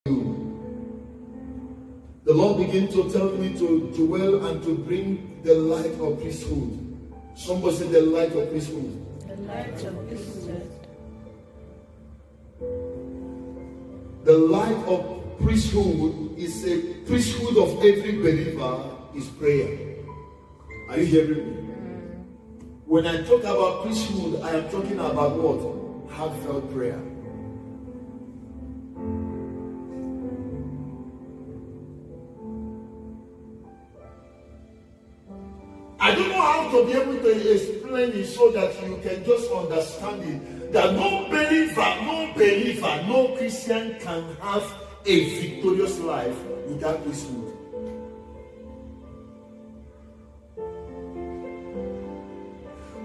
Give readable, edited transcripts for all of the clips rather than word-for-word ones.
The Lord began to tell me to dwell and to bring the light of priesthood. Somebody say the light of priesthood. The light of priesthood. The light of priesthood is a priesthood of every believer is prayer. Are you hearing me? When I talk about priesthood, I am talking about what? Heartfelt prayer. I don't know how to be able to explain it so that you can just understand it. That no believer, no Christian can have a victorious life without priesthood.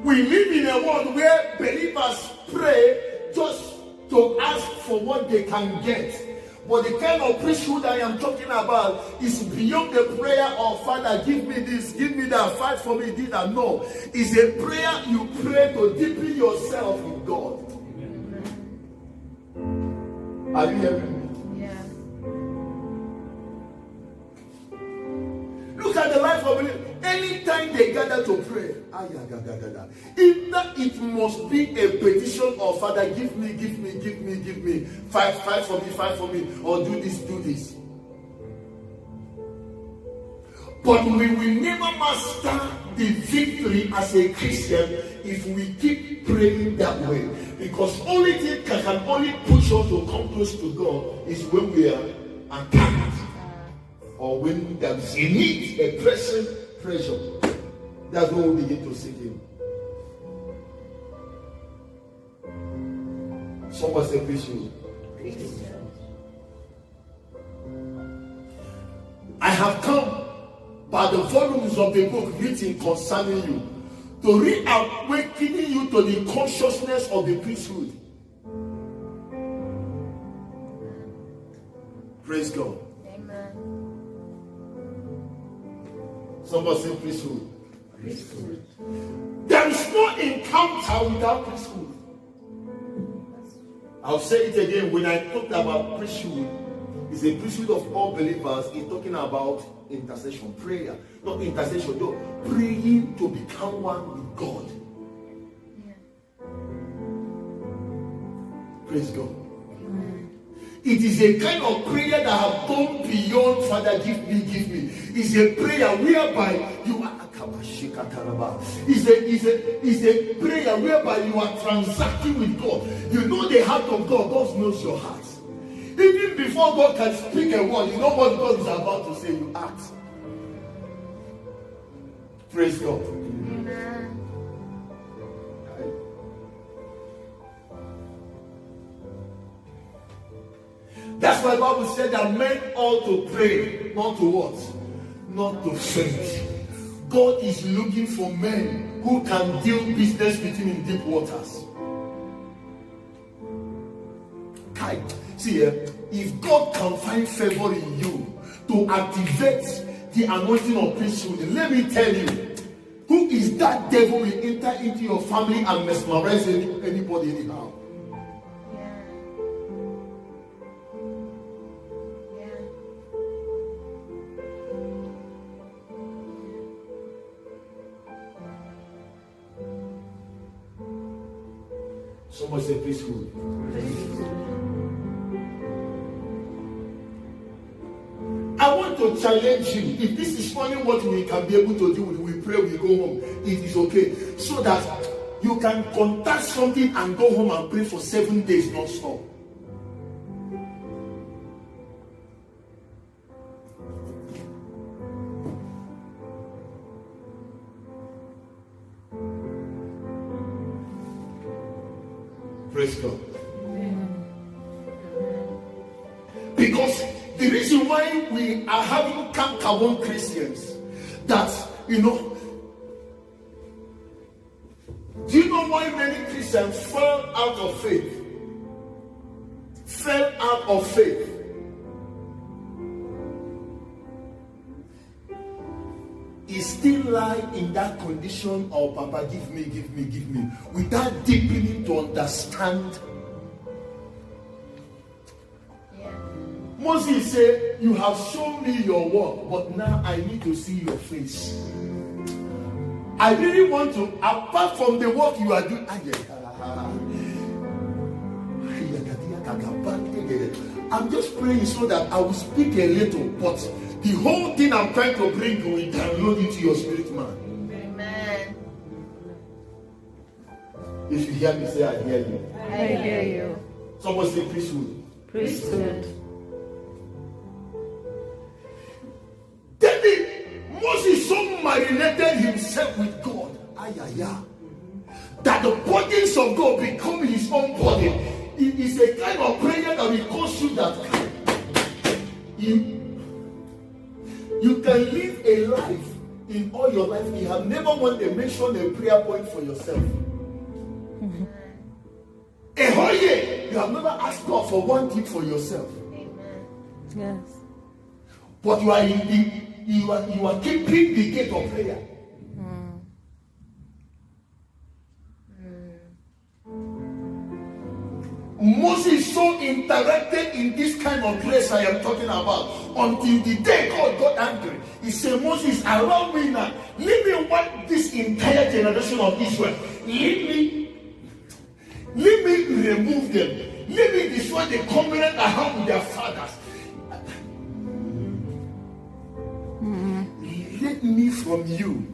We live in a world where believers pray just to ask for what they can get. But the kind of priesthood I am talking about is beyond the prayer of Father, give me this, give me that, fight for me, do that. No, it's a prayer you pray to deepen yourself with God. Are you hearing me? Yeah. Look at the life of believers. Anytime they gather to pray, either it must be a petition of Father, give me, fight for me, or do this. But we will never master the victory as a Christian if we keep praying that way. Because only thing can only push us to come close to God is when we are attacked, or when there is a need, a pressing pressure. That's when we begin to seek Him. Someone say priesthood. I have come by the volumes of the book written concerning you to reawakening you to the consciousness of the priesthood. Praise God. Somebody say priesthood. There is no encounter without priesthood. I'll say it again. When I talked about priesthood, it's a priesthood of all believers. It's talking about intercession, prayer. Not intercession, no. Praying to become one with God. Praise God. It is a kind of prayer that have gone beyond Father, give me. It's a prayer whereby you are It's a prayer whereby you are transacting with God. You know the heart of God. God knows your heart. Even before God can speak a word, you know what God is about to say. You act. Praise God. Amen. That's why the Bible said that men ought to pray, not to what? Not to faint. God is looking for men who can deal business with Him in deep waters. Okay. See, if God can find favor in you to activate the anointing of priesthood, let me tell you, who is that devil will enter into your family and mesmerize anybody anyhow? Somebody say priesthood. I want to challenge you. If this is only what we can be able to do, we pray, we go home. It is okay. So that you can contact something and go home and pray for 7 days non-stop. Praise God. Because the reason why we are having Kankawon Christians, that, do you know why many Christians fell out of faith? Fell out of faith. Is still lie in that condition of Papa, give me, without deepening to understand. Moses said, you have shown me your work, but now I need to see your face. I really want to, apart from the work you are doing, I'm just praying so that I will speak a little, but the whole thing I'm trying to bring you will download into your spirit, man. Amen. If you hear me, say, I hear you. I hear you. Someone say priesthood. Priesthood. David, Moses so marinated himself with God, that the burdens of God become his own burden. It is a kind of prayer that will cause you that you can live a life in all your life. You have never wanted to mention a prayer point for yourself. A whole year, you have never asked God for one thing for yourself. Amen. Yes. But you are keeping the gate of prayer. Moses so interacted in this kind of grace I am talking about until the day God got angry. He said, Moses, allow me now. Let me wipe this entire generation of Israel. Let me remove them. Let me destroy the covenant I have with their fathers. Let me from you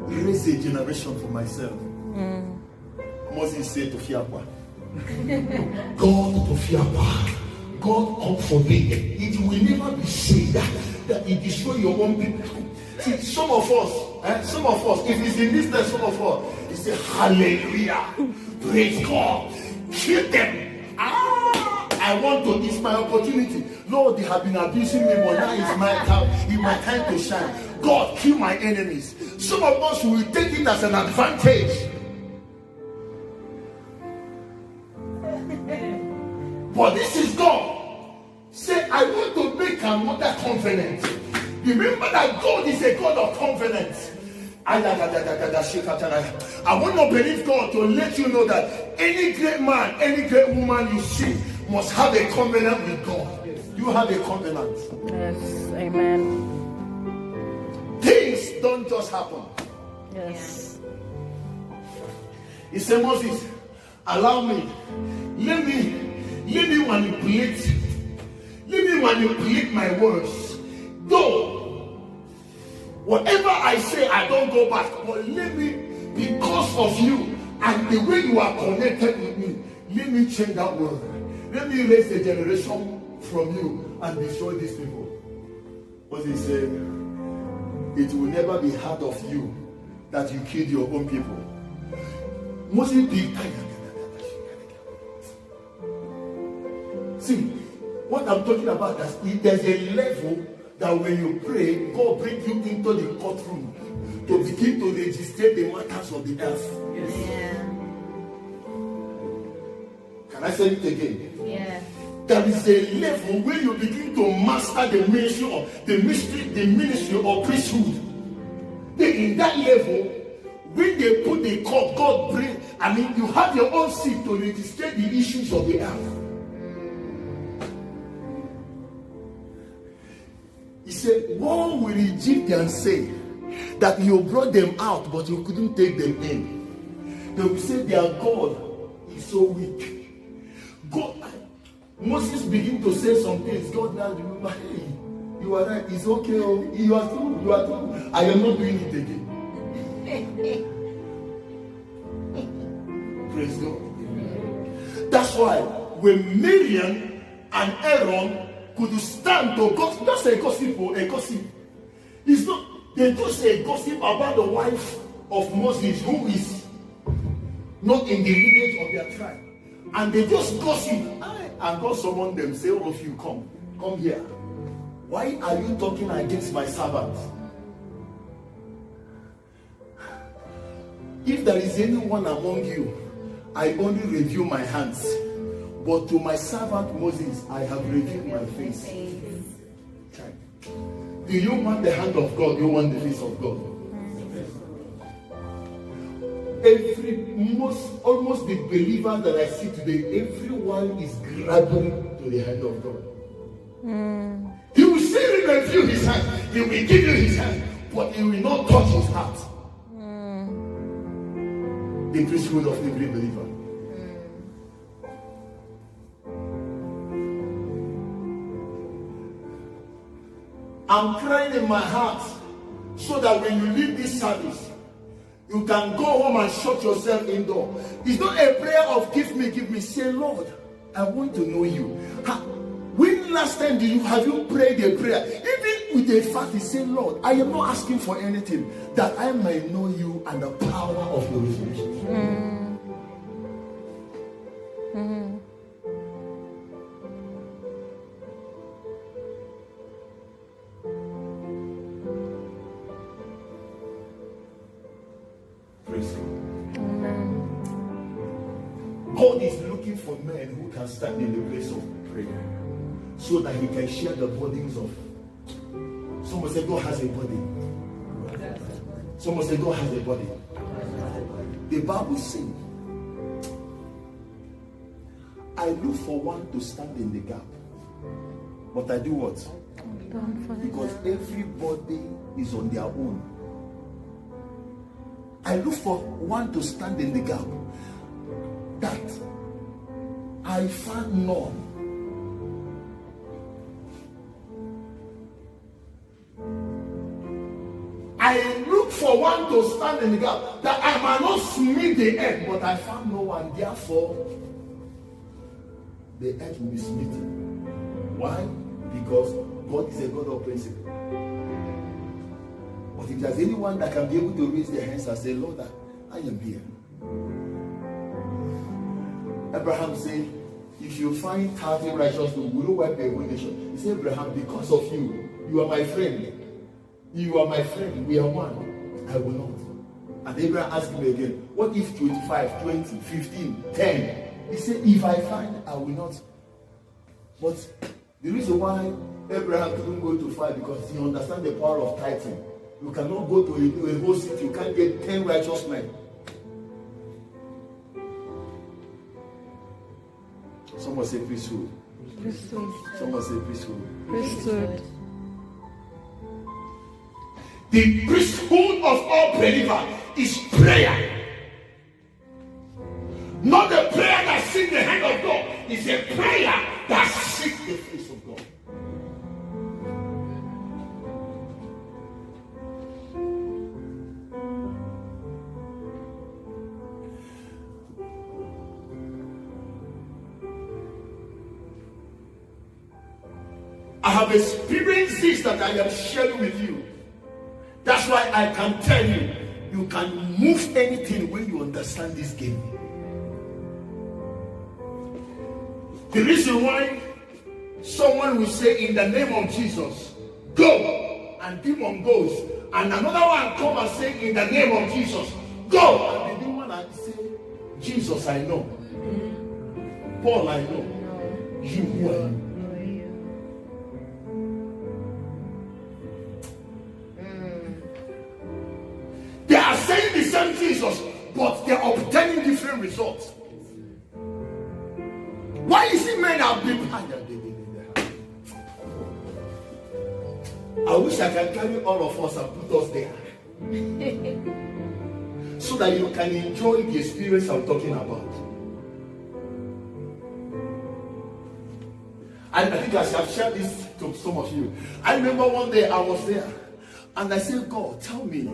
raise a generation for myself. Moses said to Fiapa, God to Fiapa, God come for me. It will never be said that it destroy your own people. See, some of us, if it's in this time, some of us, it's say hallelujah, praise God, kill them. I want to, it's my opportunity. Lord, they have been abusing me, but now it's my time to shine. God, kill my enemies. Some of us will take it as an advantage. But this is God. Say, I want to make another covenant. Remember that God is a God of covenants. I want to believe God to let you know that any great man, any great woman you see must have a covenant with God. You have a covenant. Yes. Amen. Things don't just happen. Yes. He said, Moses, allow me. Let me manipulate my words. Though whatever I say, I don't go back. But let me, because of you and the way you are connected with me, let me change that word. Let me raise a generation from you and destroy these people. But he said, it will never be hard of you that you killed your own people. Moses did. See, what I'm talking about is there's a level that when you pray, God brings you into the courtroom to begin to register the matters of the earth. Yes. Yeah. Can I say it again? Yeah. There is a level where you begin to master the ministry of priesthood. Then in that level, when they put the court, God bring, you have your own seat to register the issues of the earth. He said, what will Egyptians say that you brought them out but you couldn't take them in? They will say their God is so weak. God, Moses began to say some things. God now remember, hey, you are right, it's okay, you are true. I am not doing it again. Praise God. That's why when Miriam and Aaron could stand to gossip, that's a gossip. It's not, they just say gossip about the wife of Moses who is not in the lineage of their tribe. And they just gossip. And God summoned them, say, all of you, come here. Why are you talking against my servant? If there is anyone among you, I only review my hands. But to my servant Moses, I have revealed my face. Do you want the hand of God? Do you want the face of God? Almost the believers that I see today, everyone is grabbing to the hand of God. He will still reveal his hand. He will give you his hand, but he will not touch his heart. The priesthood of every believer. I'm crying in my heart so that when you leave this service, you can go home and shut yourself indoor. It's not a prayer of give me. Say, Lord, I want to know you. When last time have you prayed a prayer? Even with a fact, you say, Lord, I am not asking for anything, that I might know you and the power of your resurrection. Praise God. God is looking for men who can stand in the place of prayer so that he can share the burdens of. Someone say God has a body. Someone say God has a body. The Bible says, I look for one to stand in the gap. But I do what? Because everybody is on their own. I look for one to stand in the gap. That I found none. I look for one to stand in the gap, that I might not smite the earth, but I found no one. Therefore, the earth will be smitten. Why? Because God is a God of principle. But if there's anyone that can be able to raise their hands and say, Lord, I am here. Abraham said, if you find 30 righteous people, we will wipe the whole nation. He said, Abraham, because of you, you are my friend. You are my friend. We are one. I will not. And Abraham asked him again, what if 25, 20, 15, 10? He said, if I find, I will not. But the reason why Abraham couldn't go to fight, because he understands the power of tithing. You cannot go to a whole city. You can't get 10 righteous men. Someone say priesthood. Priesthood. Someone say priesthood. Priesthood. The priesthood of all believers is prayer. Not the prayer that seeks the hand of God. It's a prayer that seeks the face of God. I have experienced this that I am sharing with you. That's why I can tell you, you can move anything when you understand this game. The reason why someone will say in the name of Jesus, go, and demon goes, and another one come and say in the name of Jesus, go, and the demon and say, Jesus I know, Paul I know, you who are you? They are saying the same Jesus, but they are obtaining different results. Why is it men are big? I wish I can carry all of us and put us there. So that you can enjoy the experience I'm talking about. I think I shall share this to some of you. I remember one day I was there and I said, God, tell me,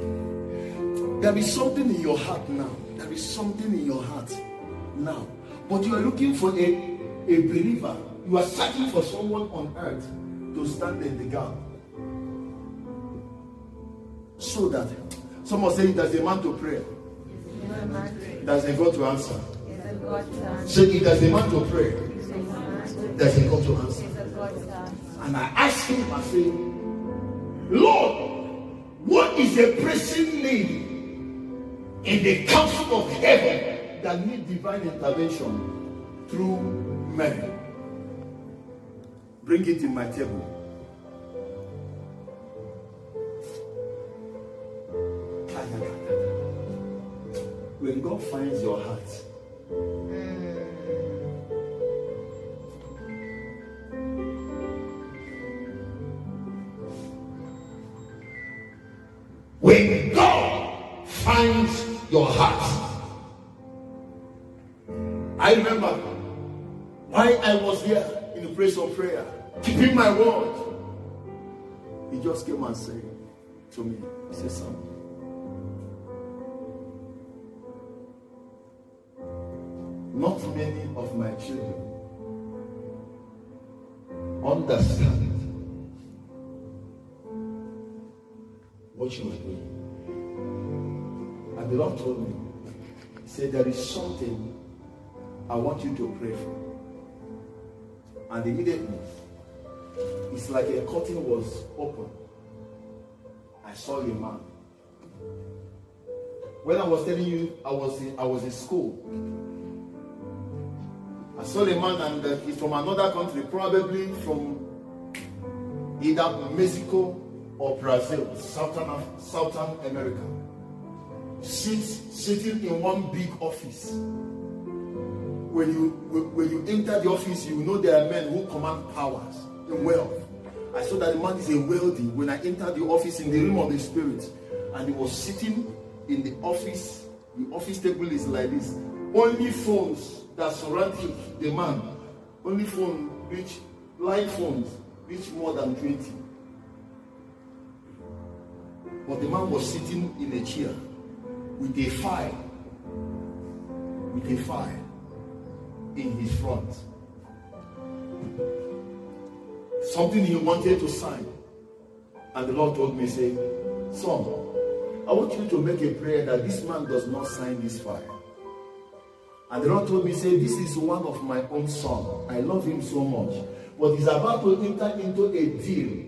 there is something in your heart now. There is something in your heart now. But you are looking for a believer. You are searching for someone on earth to stand in the gap. So that someone say, there's a man to pray. There's a God to answer. Say, if there's a man to pray, there's a God to answer. And I asked him, I said, Lord, what is a pressing need in the council of heaven that need divine intervention through men? Bring it in my table. When God finds your heart, When God finds your heart. I remember while I was here in the place of prayer, keeping my word, he just came and said to me, he said, son, not many of my children understand what you are doing. And the Lord told me, he said, there is something I want you to pray for. And immediately, it's like a curtain was open. I saw a man. When I was telling you, I was in school. I saw a man, and he's from another country, probably from either Mexico or Brazil, Southern America. Sitting in one big office. When you enter the office, you know there are men who command powers and wealth. I saw that the man is a wealthy. When I entered the office in the realm of the spirit, and he was sitting in the office table is like this. Only phones that surround the man, only phone which line phones reach more than 20. But the man was sitting in a chair with a file in his front. Something he wanted to sign. And the Lord told me, say, son, I want you to make a prayer that this man does not sign this file. And the Lord told me, say, this is one of my own son. I love him so much. But he's about to enter into a deal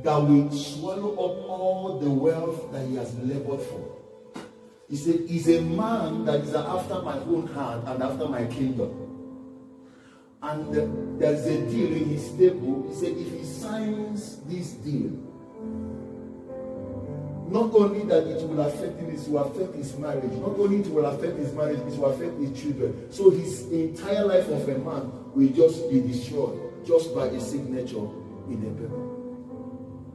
that will swallow up all the wealth that he has labored for. He said, he's a man that is after my own heart and after my kingdom. And there's a deal in his table. He said, if he signs this deal, not only that it will affect him, it will affect his marriage. Not only it will affect his marriage, it will affect his children. So his entire life of a man will just be destroyed just by a signature in a paper.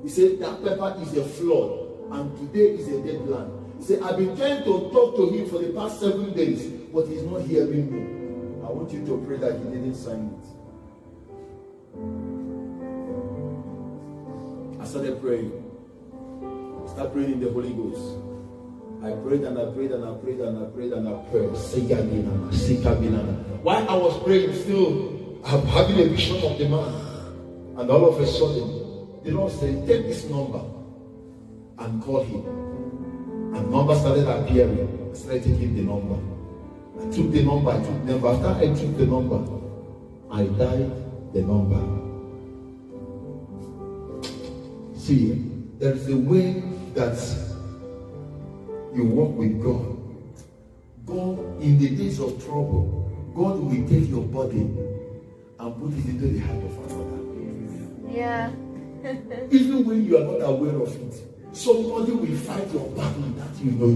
He said that paper is a fraud, and today is a deadline. He said, I've been trying to talk to him for the past 7 days, but he's not hearing me. I want you to pray that he didn't sign it. I started praying. Start praying in the Holy Ghost. I prayed and I prayed and I prayed and I prayed and I prayed. While I was praying, still I'm having a vision of the man. And all of a sudden, the Lord said, take this number and call him. And number started appearing. I started taking the number. I took the number, I took the number. After I took the number, I dialed the number. See, there is a way that you walk with God. God, in the days of trouble, God will take your body and put it into the heart of another. Yeah. Even when you are not aware of it, somebody will fight your battle that you know.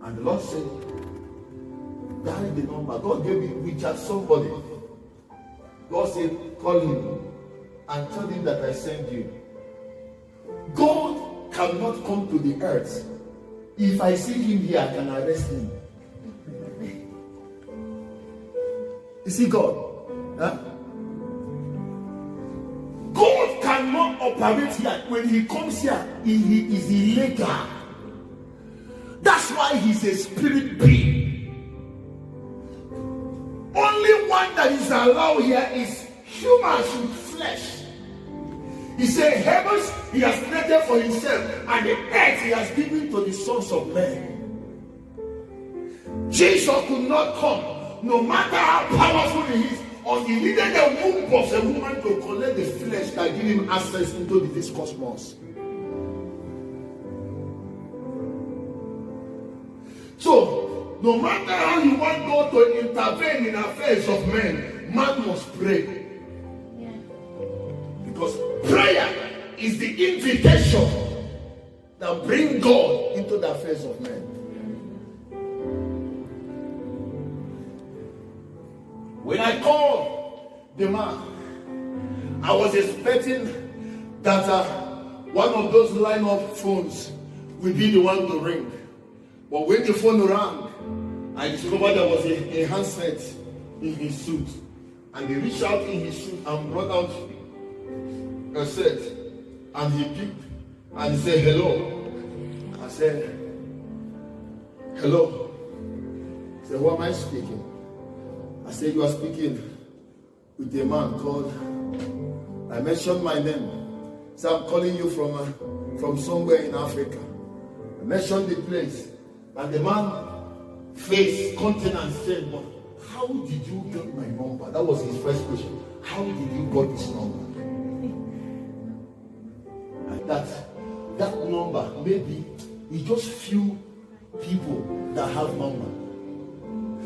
And the Lord said, dial the number. God gave me Richard somebody. God said, call him and tell him that I sent you. God cannot come to the earth. If I see him here, I can arrest him. You see God? Huh? God cannot operate here. When he comes here, he is illegal. That's why he's a spirit being. Only one that is allowed here is humans with flesh. He said, heavens he has created for himself, and the earth he has given to the sons of men. Jesus could not come, no matter how powerful he is, or he needed the womb of a woman to collect the flesh that give him access into this cosmos. So, no matter how you want God to intervene in affairs of men, man must pray. Yeah. Because prayer is the invitation that brings God into the affairs of men. When I called the man, I was expecting that one of those line-up phones will be the one to ring. But when the phone rang, I discovered there was a handset in his suit. And he reached out in his suit and brought out a set. And he picked and he said, hello. I said, hello. He said, who am I speaking? I said, you are speaking with a man called, I mentioned my name. So I'm calling you from somewhere in Africa. I mentioned the place. And the man face countenance said, but how did you get my number? That was his first question. How did you get this number? And that number, maybe it's just few people that have number.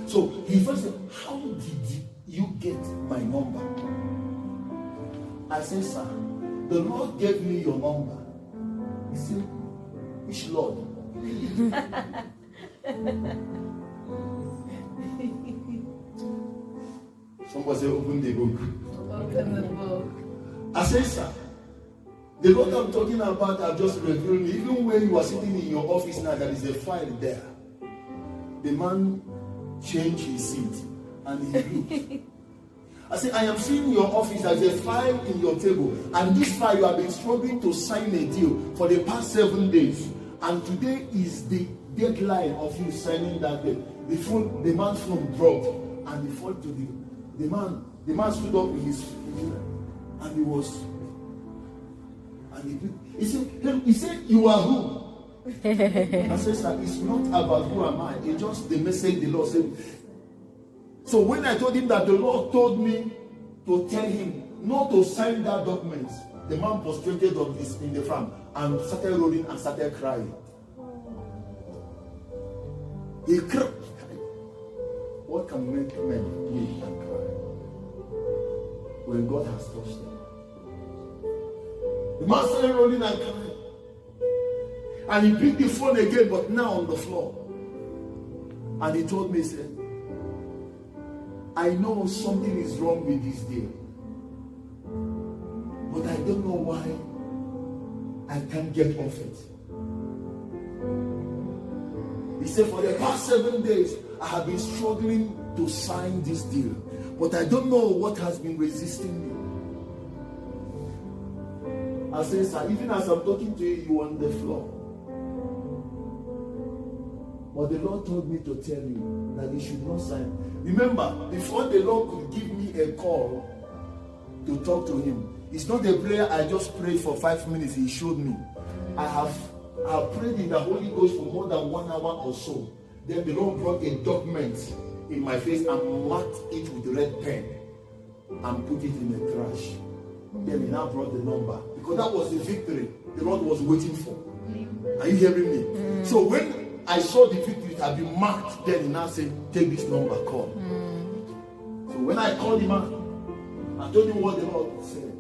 So he first said, how did you get my number? I said, sir, the Lord gave me your number. He said, which Lord? Somebody say, open the book. Open the book. I said, sir, the Lord I'm talking about have just revealed me. Even when you are sitting in your office now, there is a file there. The man changed his seat and he looked. I said, I am seeing your office, there's a file in your table, and this file you have been struggling to sign a deal for the past 7 days, and today is the deadline of you signing that deal. The man's phone dropped, and he fell to the man stood up in his feet, and he was, and he said, you are who? I said, sir, it's not about who am I, it's just the message the Lord said. So when I told him that the Lord told me to tell him not to sign that document, the man prostrated in the front and started rolling and started crying. He cried. What can make men weep and cry when God has touched them? The man started rolling and crying. And he picked the phone again, but now on the floor. And he told me, he said, I know something is wrong with this deal, but I don't know why I can't get off it. He said, for the past 7 days, I have been struggling to sign this deal, but I don't know what has been resisting me. I said, sir, even as I'm talking to you, you're on the floor. But the Lord told me to tell you that you should not sign. Remember, before the Lord could give me a call to talk to him, it's not a prayer I just prayed for 5 minutes. He showed me. I have prayed in the Holy Ghost for more than 1 hour or so. Then the Lord brought a document in my face and marked it with red pen and put it in the trash. Then he now brought the number, because that was the victory the Lord was waiting for. Are you hearing me? So when I saw the victory had been marked, then he now said, take this number, call. So when I called him out, I told him what the Lord said.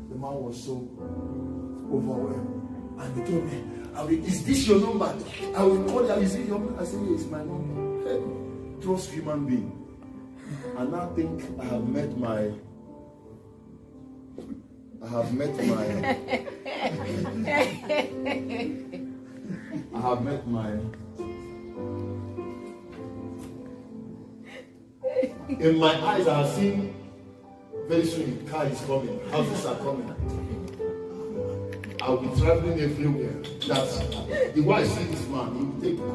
The man was so overwhelmed. And he told me, is this your number? I will call you. Is it your number? I said, yes, it's my number. Hey, trust human being. And I think I have met my in my eyes I have seen very soon the car is coming, houses are coming. I'll be traveling everywhere. That's the way I see this man, he will take me.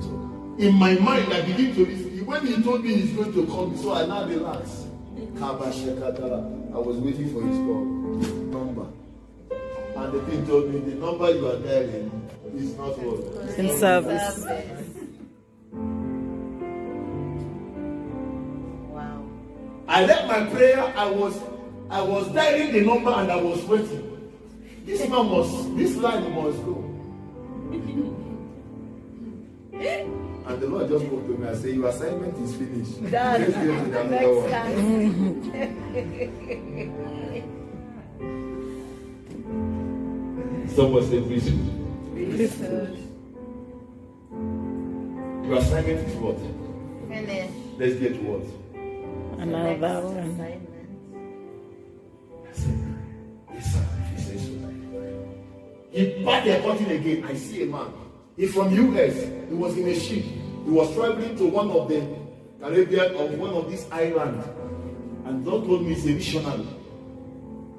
So in my mind I begin to listen. When he told me he's going to call me, so I now relax. I was waiting for his call. Number. And the thing told me the number you are dialing is not what? In service. Wow. I left my prayer, I was dialing the number and I was waiting. This line must go. And the Lord just spoke to me and said, your assignment is finished. Done. Let's go to the Next other one. time. Someone said, priesthood. Your assignment is what? Finish. Let's get what? Another one. Assignment. He packed the curtain again. I see a man. He's from US. He was in a ship. He was traveling to one of the Caribbean or one of these islands. And God told me he's a missionary.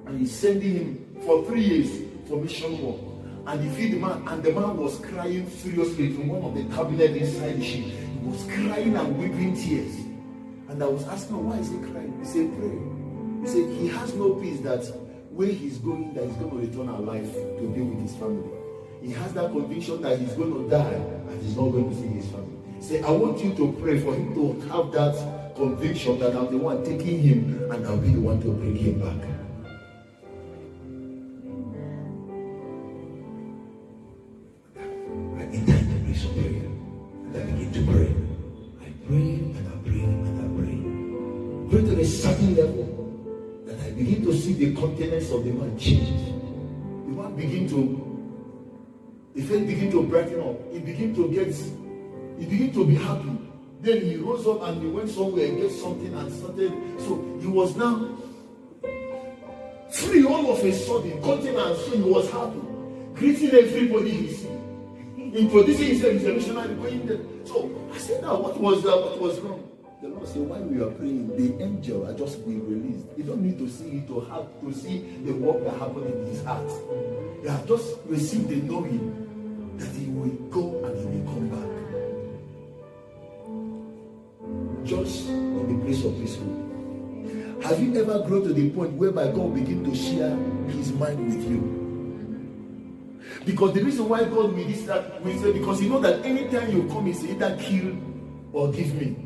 And he's sending him for 3 years for mission work. And he feed the man, and the man was crying furiously from one of the cabinet inside the ship. He was crying and weeping tears. And I was asking him, why is he crying? He said, pray. He said, he has no peace that where he's going, that he's going to return alive to be with his family. He has that conviction that he's going to die and he's not going to see his family. He said, I want you to pray for him to have that conviction that I'm the one taking him and I'll be the one to bring him back. Pray to a certain level that I begin to see the countenance of the man change. The man begin to, the face begin to brighten up. He begin to be happy. Then he rose up and he went somewhere and get something and started. So he was now free all of a sudden, countenance. So he was happy, greeting everybody he see, introducing himself as a missionary going there. So I said, now what was wrong? The Lord said, while we are praying, the angel had just been released. You don't need to see it to have to see the work that happened in his heart. He has just received the knowing that he will go and he will come back. Just in the place of peaceful. Have you ever grown to the point whereby God begin to share his mind with you? Because the reason why God will this that we say, because you know that anytime you come, it's either kill or give me.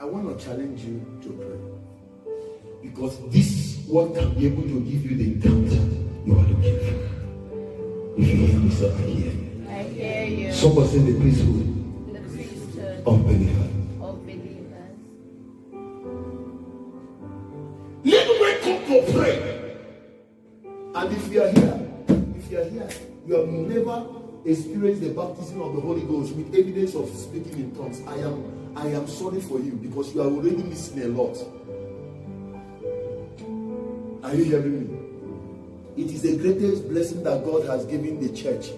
I want to challenge you to pray. Because this is what can be able to give you the encounter you are looking for. If you hear me, sir, I hear you. I hear you. Somebody say the priesthood The priesthood of believers. of believers. Let me come to pray. And if you are here, you have never experienced the baptism of the Holy Ghost with evidence of speaking in tongues. I am sorry for you because you are already missing a lot. Are you hearing me? It is the greatest blessing that God has given the church.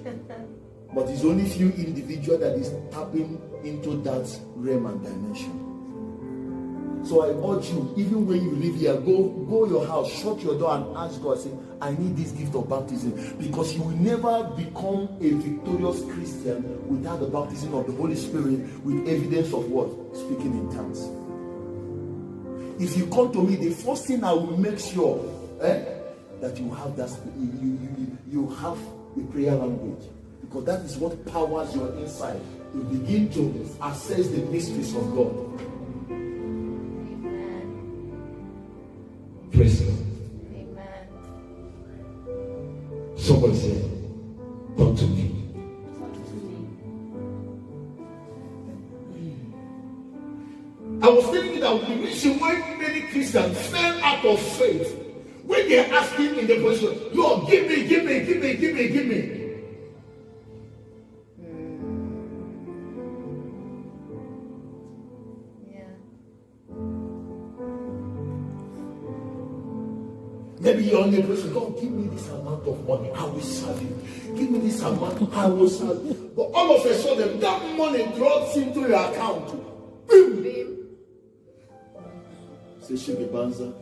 But it's only few individuals that is tapping into that realm and dimension. So I urge you, even when you live here, go your house, shut your door and ask God, say, I need this gift of baptism. Because you will never become a victorious Christian without the baptism of the Holy Spirit with evidence of what? Speaking in tongues. If you come to me, the first thing I will make sure that you have that, you have the prayer language. Because that is what powers your inside. You begin to assess the mysteries of God. Praise God. Amen. Somebody say, talk to me. Talk to me. I was telling you that the reason why many Christians fell out of faith when they are asking in the position, Lord, give me. Maybe you're on the person, God, give me this amount of money, I will serve you. Give me this amount, I will serve you. But all of a sudden, that money drops into your account. Boom! Say, Shigi Banza.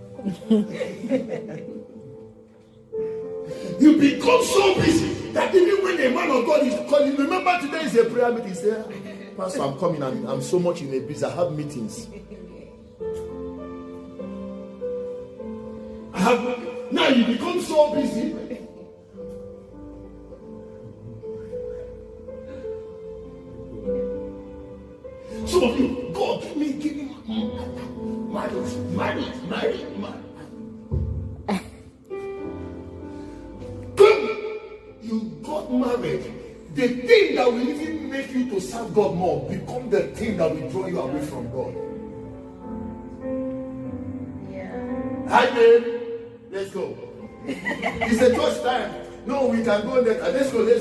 You become so busy that even when a man of God is calling, remember today is a prayer meeting, say, Pastor, I'm coming, I'm so much in a busy, I have meetings. Now you become so busy. Some of you, God, give me marriage. You got married. The thing that will even make you to serve God more become the thing that will draw you away from God. Yeah. Hi, babe. Let's go. It's a church time. No, we can go there. Let's go. I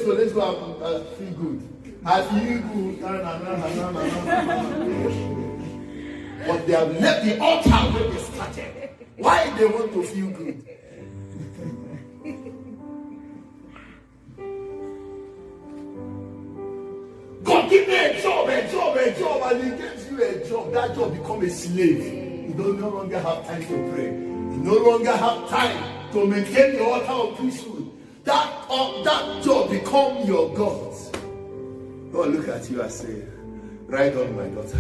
feel good. I feel good. But they have left the altar where they started. Why they want to feel good? God give me a job, and He gives you a job. That job become a slave. You no longer have time to pray. You no longer have time to maintain your altar of priesthood. That job become your God. God look at you and say, "Ride on, my daughter.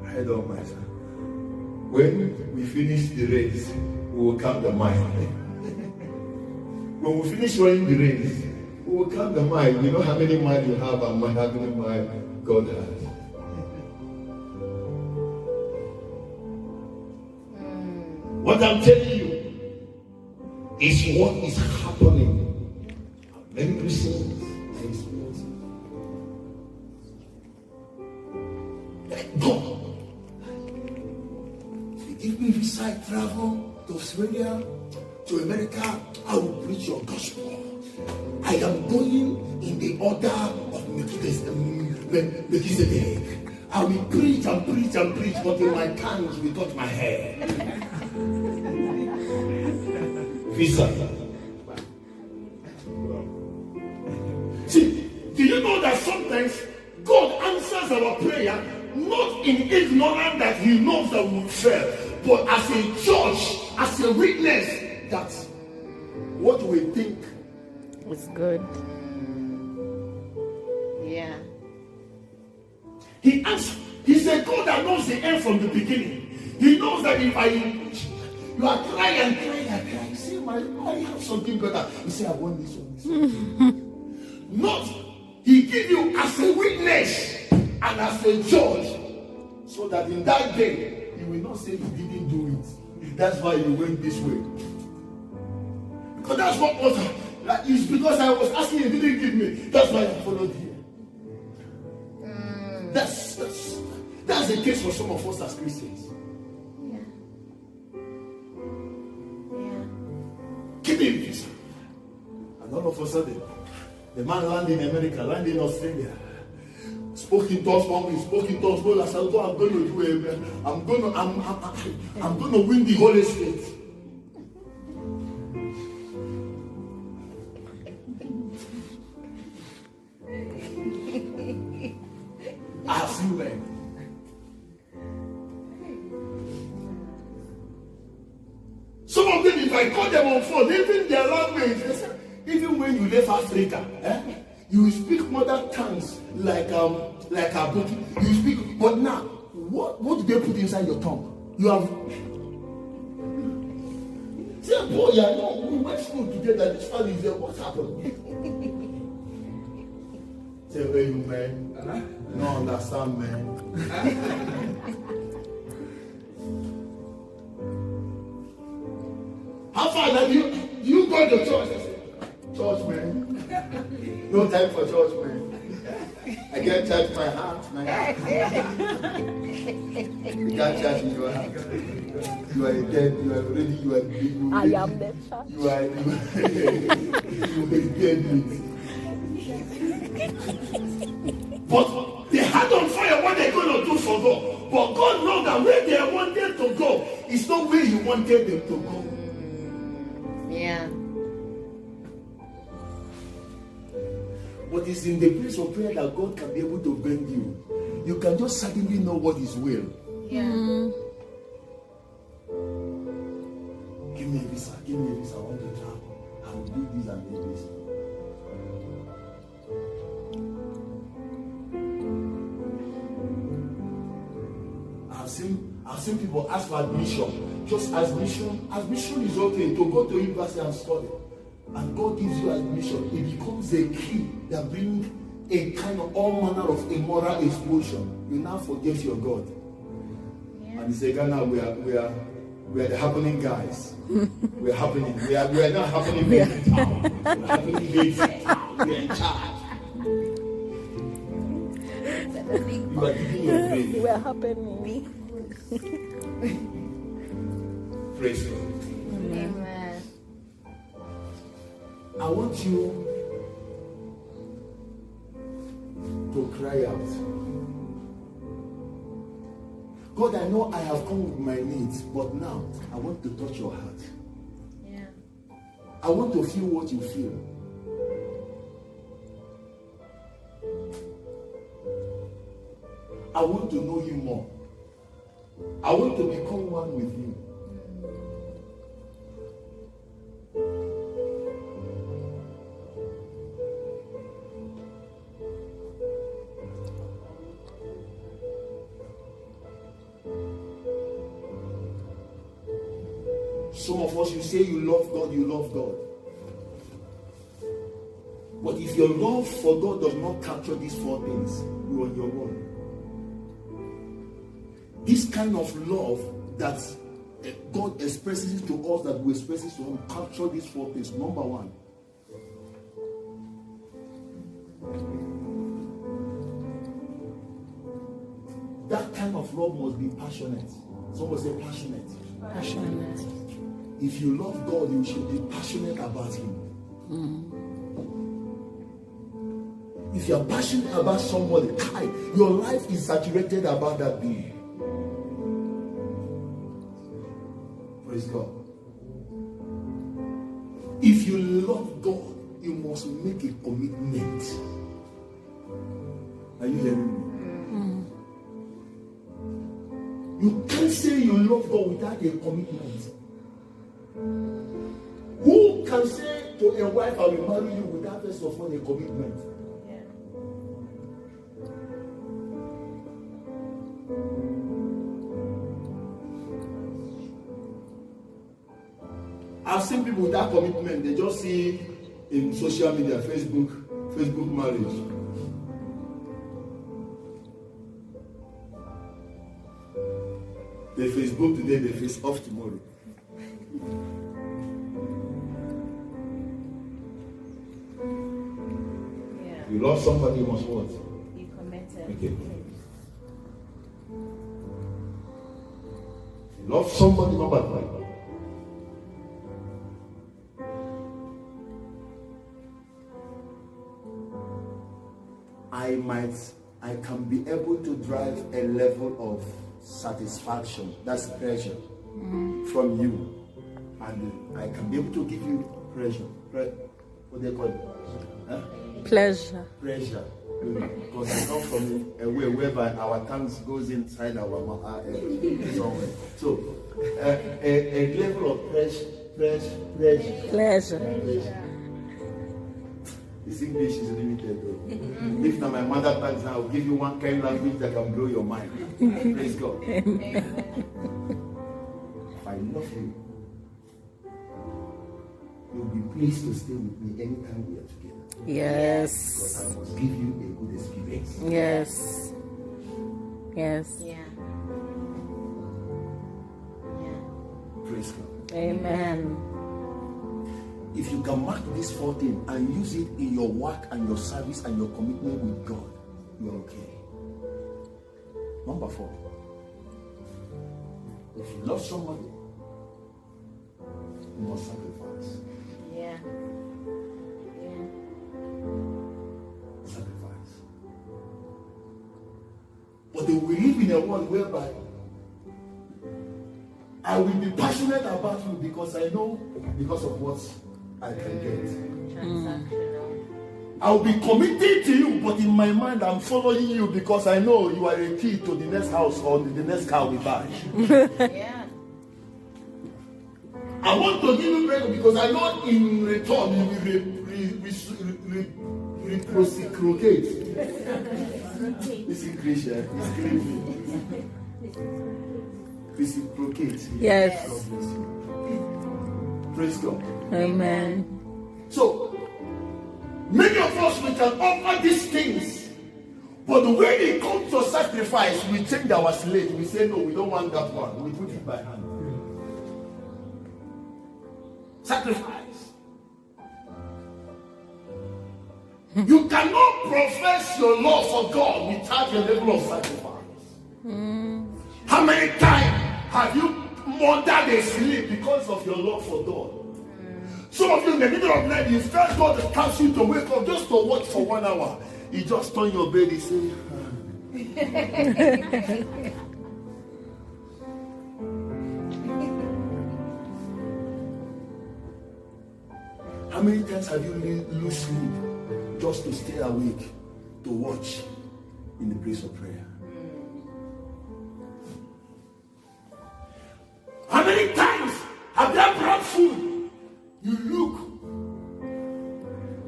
Ride on, my son. When we finish the race, we will count the mile. When we finish running the race, we will count the mile. You know how many miles you have and how many miles God has." What I'm telling you is what is happening. Many Christians are experiencing. God, if me visa travel to Australia, to America, I will preach your gospel. I am going in the order of Melchizedek. I will preach and preach and preach, but in my tongues will touch my hair. Visa. See, do you know that sometimes God answers our prayer not in ignorance that He knows that we will fail, but as a judge, as a witness that what we think It's good. Yeah. He answers. He's a God that knows the end from the beginning. He knows that if you are crying and crying and crying, you say, I have something better. You say, I want this one. Not, He give you as a witness and as a judge, so that in that day, you will not say you didn't do it. That's why you went this way. Because that's what was, it's because I was asking, you didn't give me. That's why I followed here. That's the case for some of us as Christians. Yeah. Yeah. Keep it visa. And all of a sudden, the man landed in America, landed in Australia, spoke in tongues one way, spoke in tongues. I said, "God, I'm going to do it. I'm going to win the Holy Spirit." I have seen men. Some of them, if I call them on phone, even their language, they say, even when you left Africa, you will speak mother tongues like a book. You speak, but now, what do they put inside your tongue? You have. Say, boy, we went to school together. This family is there. What happened? Say, where you man? No understand, man. How far have you go to church? I said, church, man. No time for church, man. I can't charge my heart, man. You can't charge your heart. You are dead. You are ready. You are big. I am the church. You are dead. But they had on fire what they're going to do for God. But God knows that where they wanted to go is not where He wanted them to go. Yeah. But it's in the place of prayer that God can be able to bend you. You can just suddenly know what His will. Yeah. Give me a visa. I want to travel. I will do this and do this. I've seen people ask for admission. Just admission is okay to go to university and study. And God gives you admission. It becomes a key that brings a kind of all manner of immoral explosion. You now forget your God. Yeah. And you say, Ghana, we are the happening guys. We are happening. We are not happening in town. We are happening in town. We are in charge. You are giving your brain. We are happening. Praise God. Amen. I want you to cry out. God, I know I have come with my needs, but now I want to touch your heart. Yeah. I want to feel what you feel. I want to know you more. I want to become one with you. Some of us, you say you love God, you love God. But if your love for God does not capture these four things, you're on your own. This kind of love that God expresses to us, that we express to Him, capture these four things. Number one, that kind of love must be passionate. Someone say passionate. Passionate. If you love God, you should be passionate about Him. If you are passionate about somebody, your life is saturated about that being. Praise God. If you love God, you must make a commitment. Are you hearing me? You can't say you love God without a commitment. Who can say to a wife, I will marry you without first of all a commitment? Yeah. I've seen people without commitment. They just see in social media, Facebook marriage. They Facebook today, they face off tomorrow. Yeah. You love somebody, you must what? You committed. Okay. You love somebody, number 5. I can be able to drive a level of satisfaction, that's pleasure, from you, and I can be able to give you pleasure. What do they call it? Huh? Pleasure. Pleasure. Because I come from a way whereby our tongues goes inside our mouth somewhere. So a level of pleasure. Pleasure. This English is limited though. If now my mother tongue now, I'll give you one kind of language that can blow your mind. Praise God. If I love you, you'll be pleased to stay with me anytime we are together. Yes. Because I must give you a good experience. Yes. Yes. Yeah. Yeah. Praise God. Amen. If you can mark these 4 things and use it in your work and your service and your commitment with God, you are okay. Number 4. If you love somebody, you must sacrifice. Yeah. Yeah. Sacrifice. But we live in a world whereby I will be passionate about you because I know, because of what I can get. Transactional. I'll be committed to you, but in my mind I'm following you because I know you are a key to the next house or the next car we buy. Yeah. I want to give you prayer because I know in return you will reciprocate. This is Christian. It's crazy. Reciprocate. Yes. God bless you. Praise God. Amen. So, many of us, we can offer these things, but when it comes to sacrifice, we change our slate. We say, no, we don't want that one. We put it by hand. Sacrifice. You cannot profess your love for God without a level of sacrifice. How many times have you murdered a sleep because of your love for God? Some of you in the middle of the night, you felt God tells you to wake up just to watch for 1 hour. You just turn your bed, you say, many times have you lose sleep just to stay awake, to watch in the place of prayer? How many times have they brought food? You look,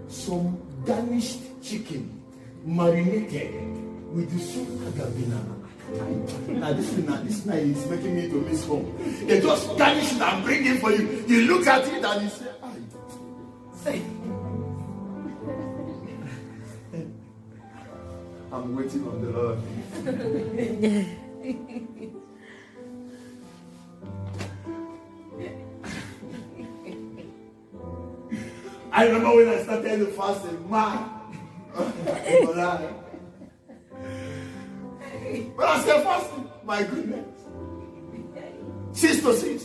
some garnished chicken, marinated with the soup agabina. Now this night is making me to miss home. They just garnish it and bring it for you. You look at it and you say, I'm waiting on the Lord. I remember when I started the fasting, man. When I said fasting, my goodness, 6 to 6,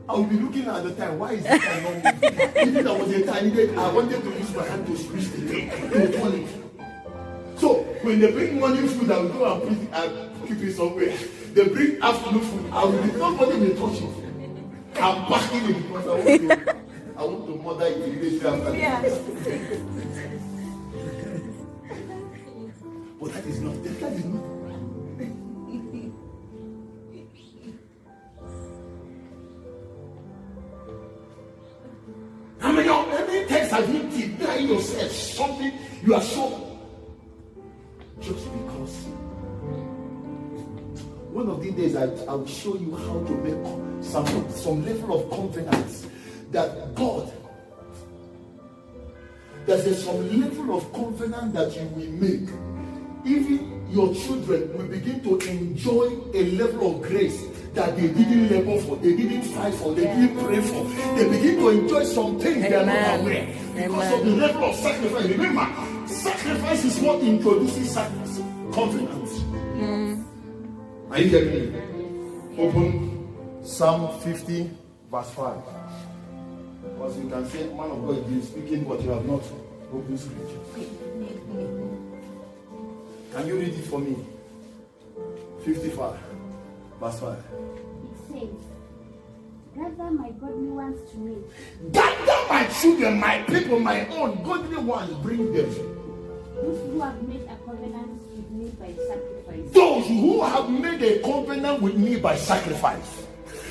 I will be looking at the time. Why is it time not moving? Even there was a time I wanted to use my hand to squeeze the thing to pull it. So when they bring morning food, I will go and put it and keep it somewhere. They bring afternoon food, I will be nobody will touch it. I'm packing it because I want to mother it immediately after. Yeah. But that is not. How many times have you denied yourself something you are sure? Just because. One of these days I will show you how to make some level of confidence that God, there's some level of confidence that you will make. Even your children will begin to enjoy a level of grace that they didn't labor for, they didn't fight for, they didn't pray for. They begin to enjoy some things they are not aware because of the level of sacrifice. Remember, sacrifice is what introduces confidence. Are you hearing me? Open Psalm 50, verse 5. Because you can say, man of God, you've been speaking, but you have not opened scripture. Can you read it for me? 55, verse 5. It says, gather my godly ones to me. Gather my children, my people, my own godly ones, bring them. Those who have made a covenant with me by sacrifice. Those who have made a covenant with me by sacrifice.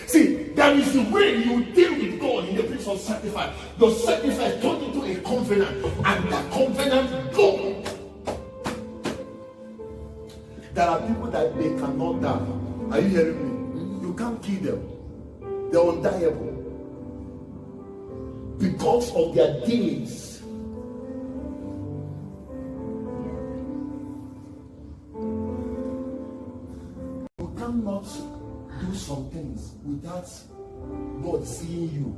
See, there is a way you deal with God in the place of sacrifice. Your sacrifice turned into a covenant, and that covenant God. There are people that they cannot die. Are you hearing me? You can't kill them. They're undiable because of their dealings. You cannot do some things without God seeing you.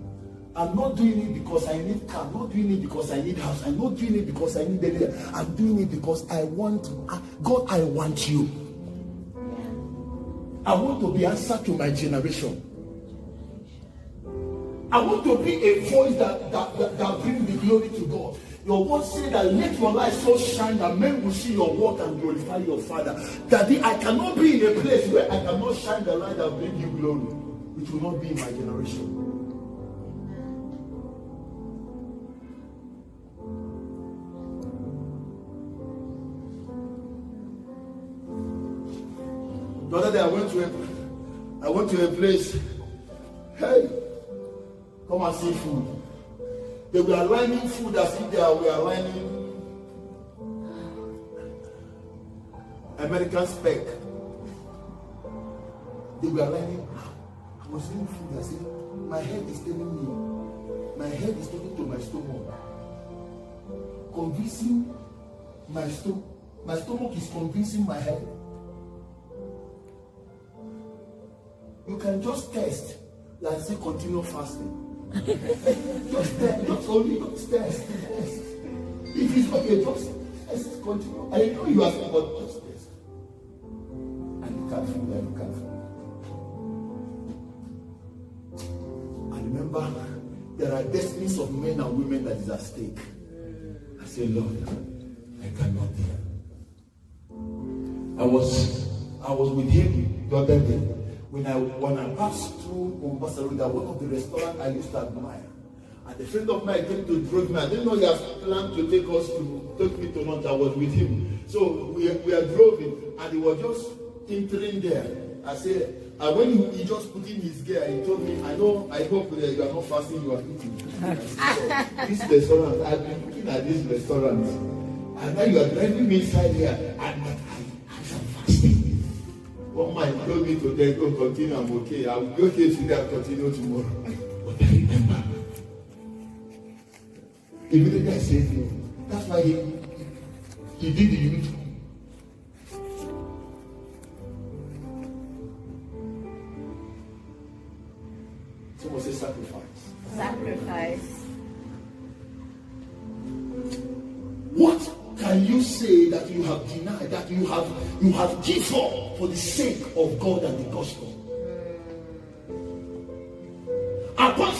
I'm not doing it because I need car. I'm not doing it because I need house. I'm not doing it because I need the leader. I'm doing it because I want God. I want you. I want to be answer to my generation. I want to be a voice that brings the glory to God. Your word said that let your light so shine that men will see your work and glorify your Father. Daddy, I cannot be in a place where I cannot shine the light that brings you glory. It will not be in my generation. The other day I went to a place. Hey, come and see food. They were aligning food as if they were aligning American spec. They were aligning. I was eating food. I said, my head is telling me. My head is talking to my stomach. Convincing my stomach. My stomach is convincing my head. You can just test and say continue fasting. just test. If it's okay, just test, continue. I know you are saying, but just test. And you can't feel that, you can't feel. And remember, there are destinies of men and women that is at stake. I say, Lord, I cannot do. I was with him the other day. When I passed through Mombasa Road, one of the restaurants I used to admire, And a friend of mine came to drove me. I didn't know he has planned to take me to lunch. I was with him. So we are driving, and he was just entering there. I said, and when he just put in his gear, he told me, I hope you are not fasting, you are eating. I said, oh, this restaurant, I've been looking at this restaurant, and now you are driving me inside here, and I'm fasting. One man told me today, go continue, I'm okay. I'll be okay today, I'll continue tomorrow. But I remember, immediately I said no. That's why he did the unit. Someone say sacrifice. Sacrifice. What can you say that you have denied, that you have given up for the sake of God and the gospel? Apart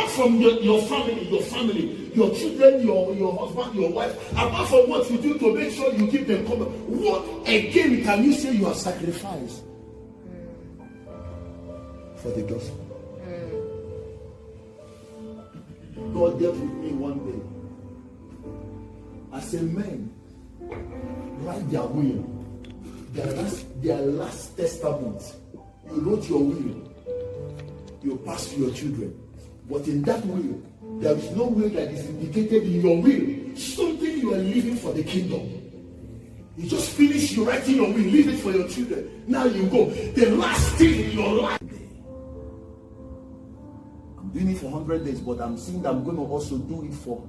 from your family, your children, your husband, your wife, apart from what you do to make sure you keep them covered, what again can you say you have sacrificed for the gospel? God dealt with me one day. As a man, write their will, their last testament. You wrote your will, you pass to your children. But in that will, there is no will that is indicated in your will. Something you are leaving for the kingdom. You just finish you writing your will, leave it for your children. Now you go. The last thing in your life. I'm doing it for 100 days, but I'm seeing that I'm going to also do it for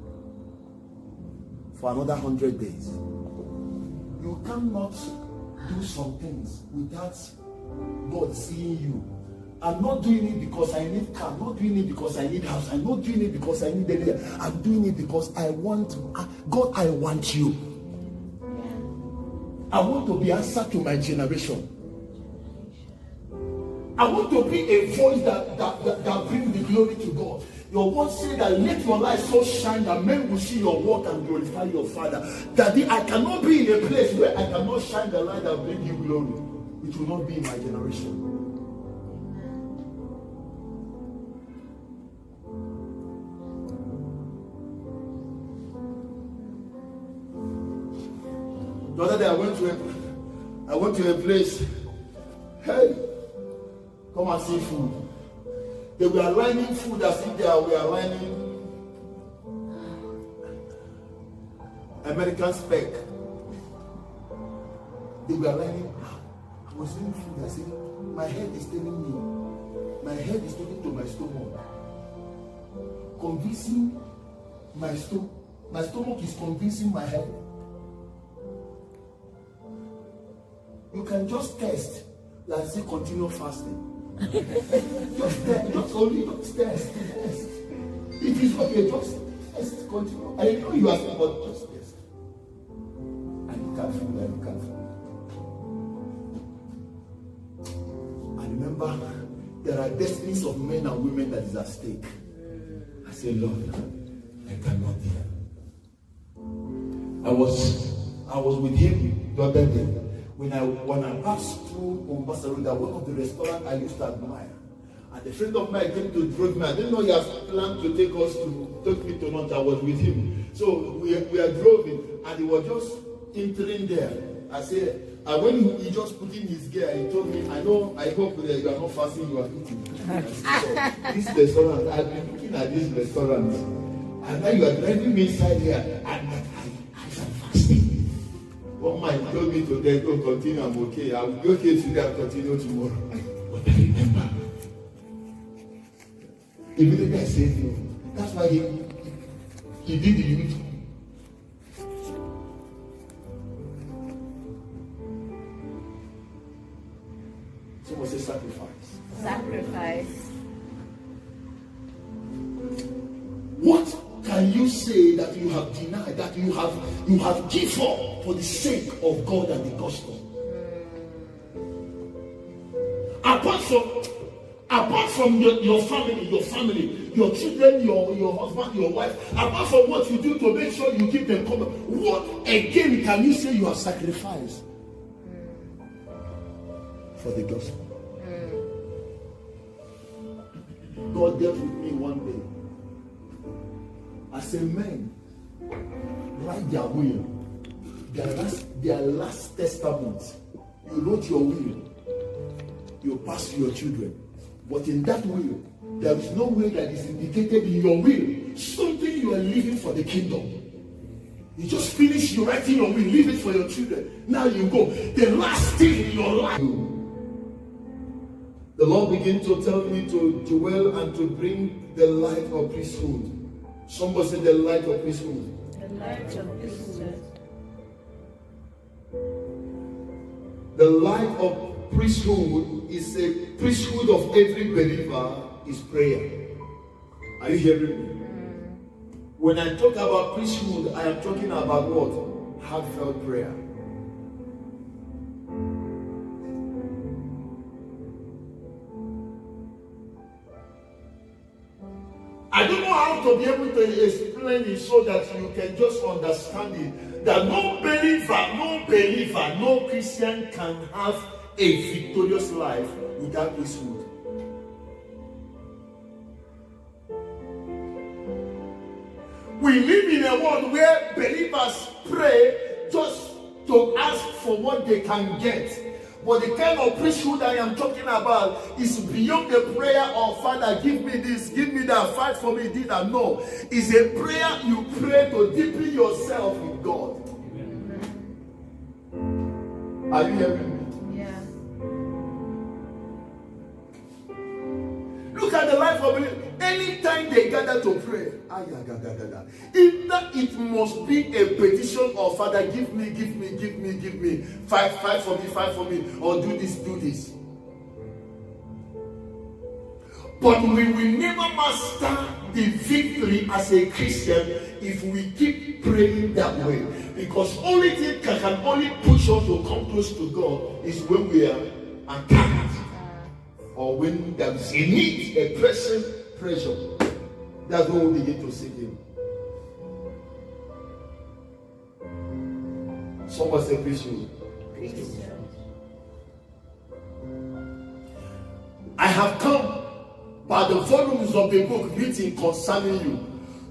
another 100 days. You cannot do some things without God seeing you. I'm not doing it because I need car. I'm not doing it because I need house. I'm not doing it because I need a. I'm doing it because I want God. I want you. I want to be answer to my generation. I want to be a voice that brings the glory to God. Your word said that let your light so shine that men will see your work and glorify your Father. Daddy, I cannot be in a place where I cannot shine the light that brings you glory. It will not be in my generation. The other day I went to a place. Hey, come and see food. They were aligning food as if they were aligning American spec. They were aligning. I was eating food. I said, my head is telling me. My head is talking to my stomach. Convincing my stomach. My stomach is convincing my head. You can just test. Like say continue fasting. just test. It is okay, just test, continue. I know you are saying, but just test. And you can't feel. And remember, there are destinies of men and women that is at stake. I say, Lord, I cannot hear. I was with him the other day. When I passed through Mombasa Road, one of the restaurants I used to admire. And a friend of mine came to drive me. I didn't know he has planned to take me to lunch. I was with him. So we are driving, and he was just entering there. I said, and when he just put in his gear, he told me, I hope you are not fasting, you are eating. I said, oh, this restaurant, I've been looking at this restaurant, and now you are driving me inside here, and I'm fasting. One man told me today, go continue, I'm okay. I'll be okay today, I'll continue tomorrow. But I remember, immediately I said no. That's why he did the unit. Someone say sacrifice. Sacrifice. What can you say that you have denied, that you have given up for the sake of God and the gospel? Apart from your family, your children, your husband, your wife, apart from what you do to make sure you keep them covered, what again can you say you have sacrificed for the gospel? God dealt with me one day. As a man, write their will, their last testament. You wrote your will, you pass to your children. But in that will, there is no way that is indicated in your will something you are leaving for the kingdom. You just finish you writing your will, leave it for your children. Now you go. The last thing in your life. The Lord began to tell me to dwell and to bring the light of priesthood. Somebody said the light of priesthood. The light of priesthood. The light of priesthood is a priesthood of every believer is prayer. Are you hearing me? When I talk about priesthood, I am talking about what? Heartfelt prayer. I don't know how to be able to explain it so that you can just understand it. That no believer, no Christian can have a victorious life without priesthood. We live in a world where believers pray just to ask for what they can get. But the kind of priesthood I am talking about is beyond the prayer of Father, give me this, give me that, fight for me, this and no. It's a prayer you pray to deepen yourself with God. Are you hearing me? Yeah. Look at the life of believers. Anytime they gather to pray, either it must be a petition of Father, give me, fight for me, or do this. But we will never master the victory as a Christian if we keep praying that way. Because only thing can only push us to come close to God is when we are attacked, or when there is a need, a pressing pressure. That's when we begin to seek Him. Someone say priesthood. I have come by the volumes of the book written concerning you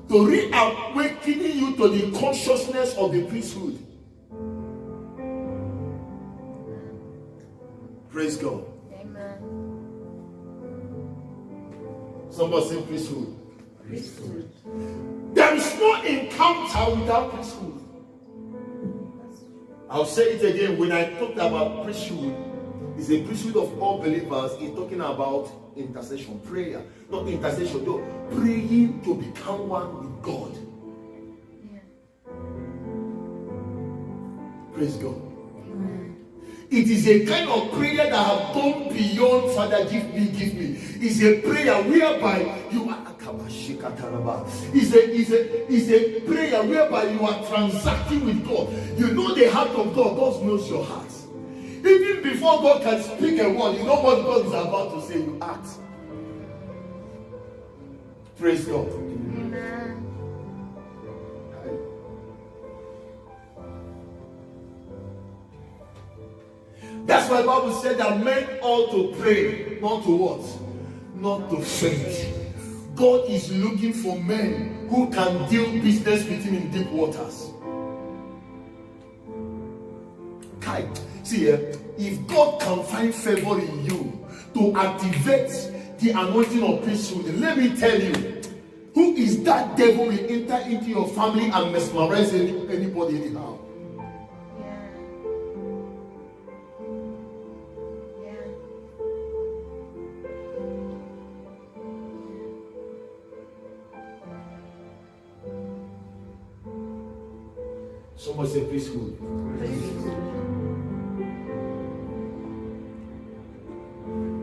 to reawakening you to the consciousness of the priesthood. Praise God. Amen. Somebody say priesthood. Priesthood. There is no encounter without priesthood. I'll say it again. When I talked about priesthood, it's a priesthood of all believers. It's talking about intercession, prayer, not intercession, no, praying to become one with God. Yeah. Praise God. Amen. It is a kind of prayer that have gone beyond Father, give me. It's a prayer whereby you are It's a prayer whereby you are transacting with God. You know the heart of God. God knows your heart. Even before God can speak a word, you know what God is about to say. You act. Praise God. Amen. That's why the Bible said that men ought to pray, not to what? Not to faint. God is looking for men who can deal business with Him in deep waters. Kai, see, if God can find favor in you to activate the anointing of priesthood, let me tell you, who is that devil will enter into your family and mesmerize anybody anyhow? Somebody say priesthood.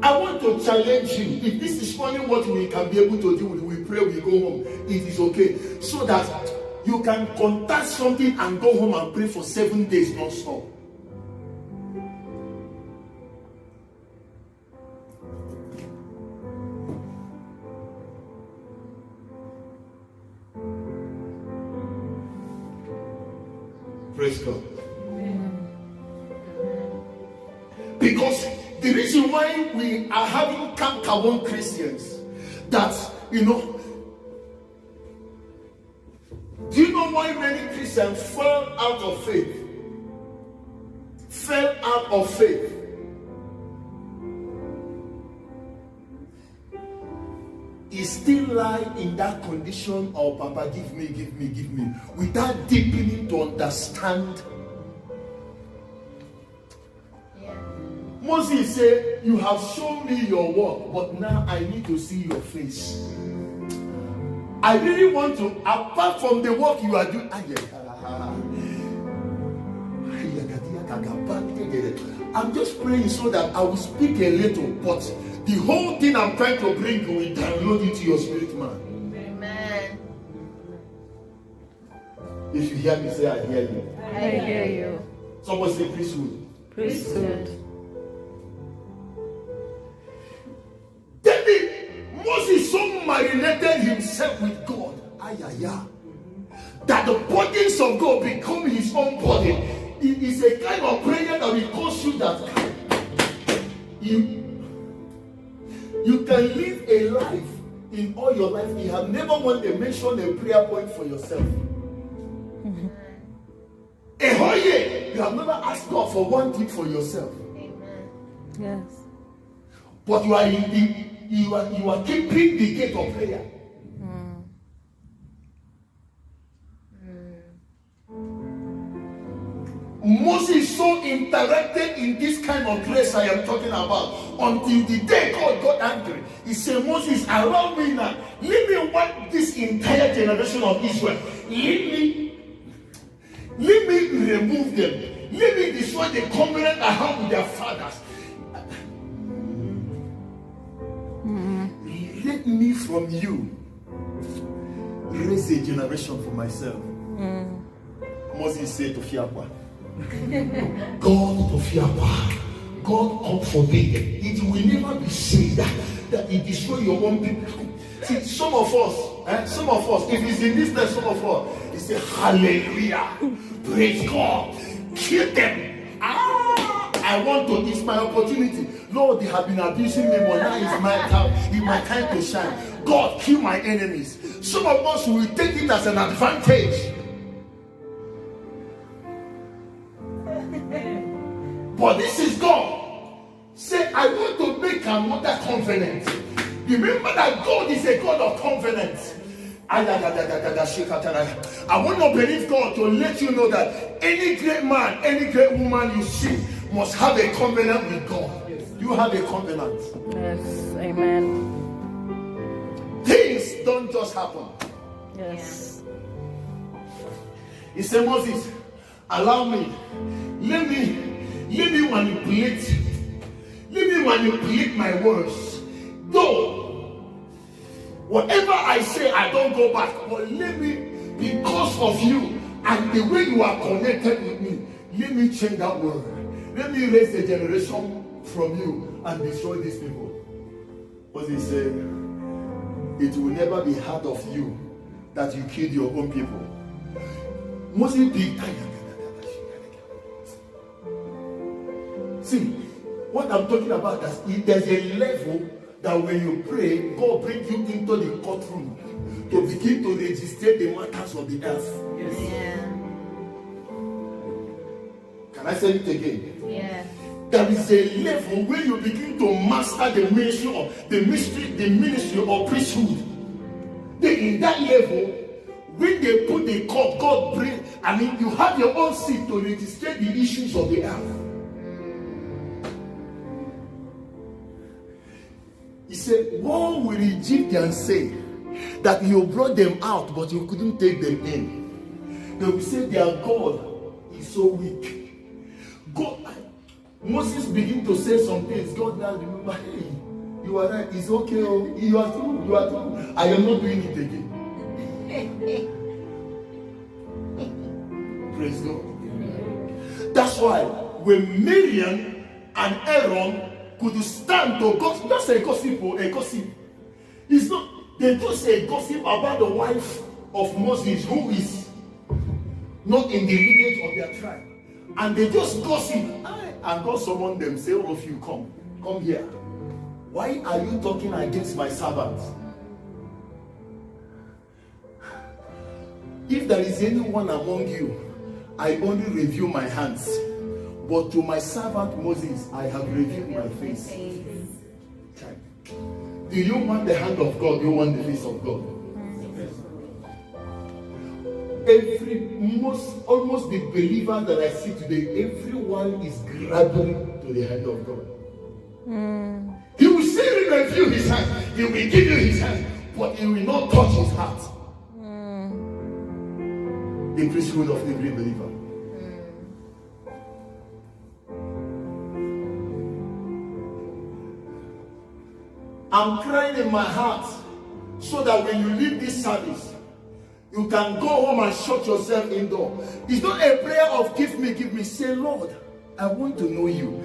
I want to challenge you. If this is only what we can be able to do, we pray, we go home. It is okay. So that you can contact something and go home and pray for 7 days non-stop. Praise God. Because the reason why we are having Kankawon Christians, that, Christians fell out of faith. Fell out of faith. He still lie in that condition of Papa, give me, without deepening to understand. Yeah. Moses said, you have shown me your work, but now I need to see your face. I really want to, apart from the work you are doing, I'm just praying so that I will speak a little, but the whole thing I'm trying to bring you will download into your spirit, man. Amen. If you hear me, say, I hear you. I hear you. Someone say priesthood. Priesthood. David, Moses so marinated himself with God, that the burdens of God become his own burden. It is a kind of prayer that will cause you that you can live a life in all your life. You have never wanted to mention a prayer point for yourself. You have never asked God for one thing for yourself. Amen. Yes. But you are keeping the gate of prayer. Moses so interacted in this kind of grace I am talking about until the day God got angry. He said, Moses, allow me now. Let me wipe this entire generation of Israel. Let me remove them. Let me destroy the covenant I have with their fathers. Let me from you raise a generation for myself. Moses said to Fiapa, God to Fiapa, God come forbid. It will never be said that you destroy your own people. See, some of us, if it's in this place, some of us, they say, hallelujah, praise God, kill them. I want to, it's my opportunity. Lord, they have been abusing me, but now it's my time to shine. God, kill my enemies. Some of us will take it as an advantage. But this is God. Say, I want to make another covenant. Remember that God is a God of covenants. I want to believe God to let you know that any great man, any great woman you see must have a covenant with God. You have a covenant. Yes. Amen. Things don't just happen. Yes. He said, Moses, allow me. Let me manipulate my words. Though whatever I say, I don't go back. But let me, because of you and the way you are connected with me, let me change that word. Let me raise a generation from you and destroy these people. But he said, it will never be hard of you that you killed your own people. Moses did. See, what I'm talking about is there's a level that when you pray, God brings you into the courtroom to begin to register the matters of the earth. Yes. Yeah. Can I say it again? Yeah. There is a level where you begin to master the ministry of priesthood. Then in that level, when they put the court, God brings, you have your own seat to register the issues of the earth. He said, what will the Egyptians say that you brought them out but you couldn't take them in? They will say their God is so weak. God, Moses began to say some things. God now remember, hey, you are right, it's okay, you are true. I am not doing it again. Praise God. That's why when Miriam and Aaron could stand to gossip, that's a gossip. It's not, they just say gossip about the wife of Moses who is not in the lineage of their tribe. And they just gossip. And God summoned them, say, all of you, come here. Why are you talking against my servants? if there is anyone among you, I only review my hands, but to my servant Moses I have revealed my face. Do you want the hand of God? Do you want the face of God? Almost the believer that I see today, everyone is grabbing to the hand of God. He will still review his hand, he will give you his hand, but he will not touch his heart. The priesthood of every believer. I'm crying in my heart so that when you leave this service, you can go home and shut yourself indoor. It's not a prayer of give me. Say, Lord, I want to know you.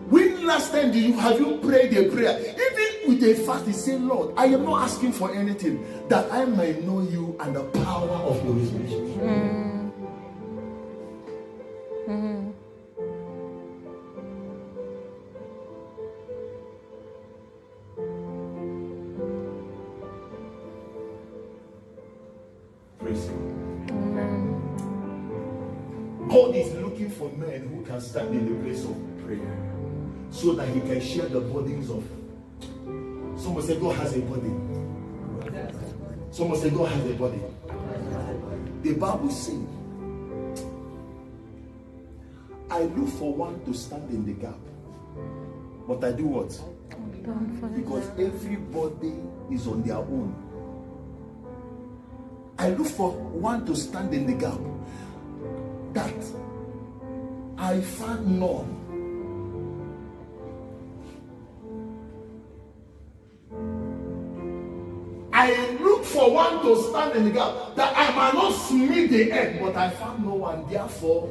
When last time have you prayed a prayer? Even with a fast, you say, Lord, I am not asking for anything, that I might know you and the power of your resurrection. God is looking for men who can stand in the place of prayer so that he can share the burdens of. Someone say God has a body. Someone say God has a body. The Bible says, I look for one to stand in the gap, but I do what? Because everybody is on their own. I look for one to stand in the gap, that I found none. I look for one to stand in the gap, that I might not smite the earth, but I found no one. Therefore,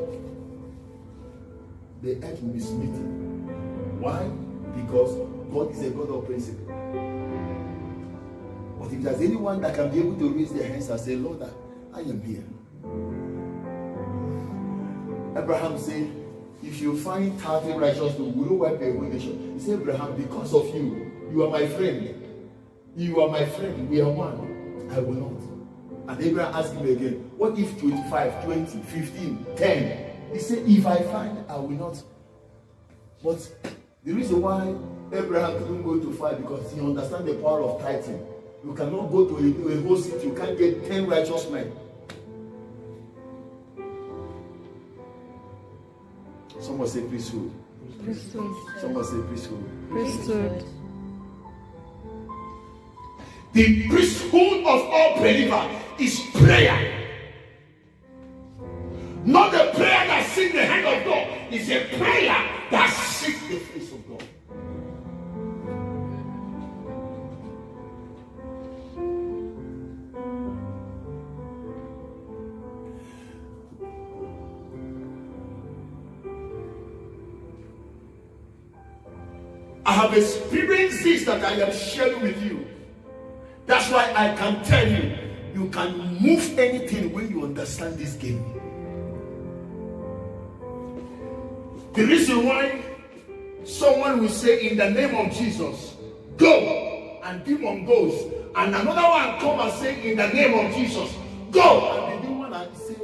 the earth will be smitten. Why? Because God is a God of principle. But if there's anyone that can be able to raise their hands and say, Lord, I am here. Abraham said, if you find 30 righteous people, will you wipe away the nation? He said, Abraham, because of you, you are my friend. You are my friend. We are one. I will not. And Abraham asked him again, what if 25, 20, 15, 10? He said, if I find, I will not. But the reason why Abraham couldn't go to fight, because he understands the power of tithing. You cannot go to a whole city. You can't get 10 righteous men. Someone say priesthood. Priesthood. Someone say priesthood. Priesthood. The priesthood of all believers is prayer. Not the prayer that seeks the hand of God. It's a prayer that seeks the face of God. I have experienced this that I am sharing with you. That's why I can tell you, you can move anything when you understand this game. The reason why someone will say in the name of Jesus, go, and demon goes, and another one come and say in the name of Jesus, go, and the demon and say,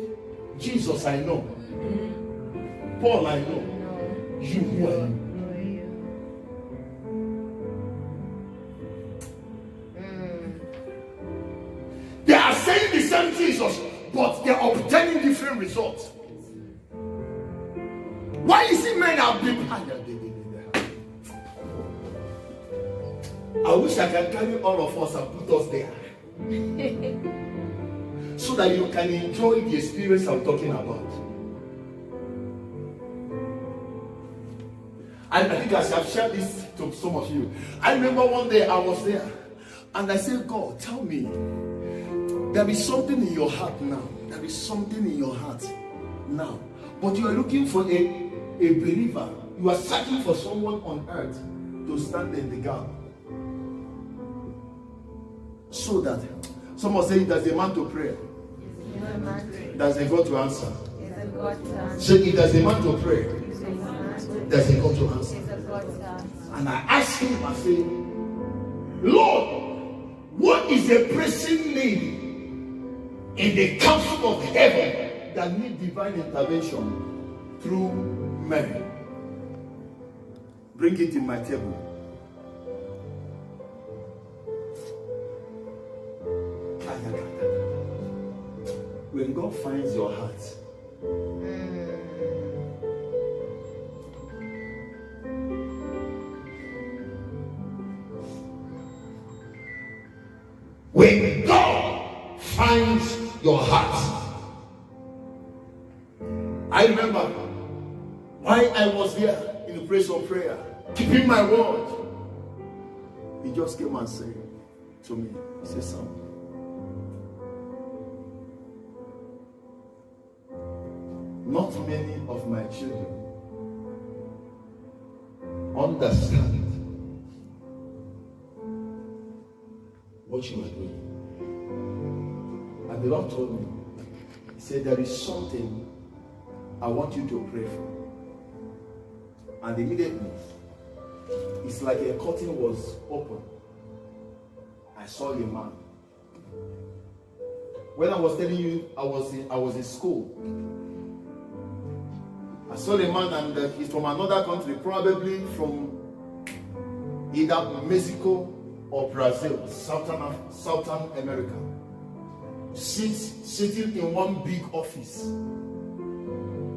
Jesus I know, Paul I know, you who are you? They are saying the same Jesus, but they are obtaining different results. Why is it men are big? I wish I can carry all of us and put us there. So that you can enjoy the experience I'm talking about. I think I have shared this to some of you. I remember one day I was there and I said, God, tell me, there is something in your heart now. There is something in your heart now. But you are looking for a believer. You are searching for someone on earth to stand in the gap. So that someone say, there's a man to pray. There's a God to answer. So if there's a man to pray, there's a God to answer. And I asked him, I said, Lord, what is a pressing need in the council of heaven that need divine intervention through men. Bring it in my table. When God finds your heart, when God finds your heart, I remember why I was here in the place of prayer, keeping my word. He just came and said to me, he said, son, not many of my children understand what you are doing. And the Lord told me, he said, there is something I want you to pray for. And immediately, it's like a curtain was open. I saw a man. When I was telling you I was in school, I saw a man, and he's from another country, probably from either Mexico or Brazil, Southern America, sitting in one big office.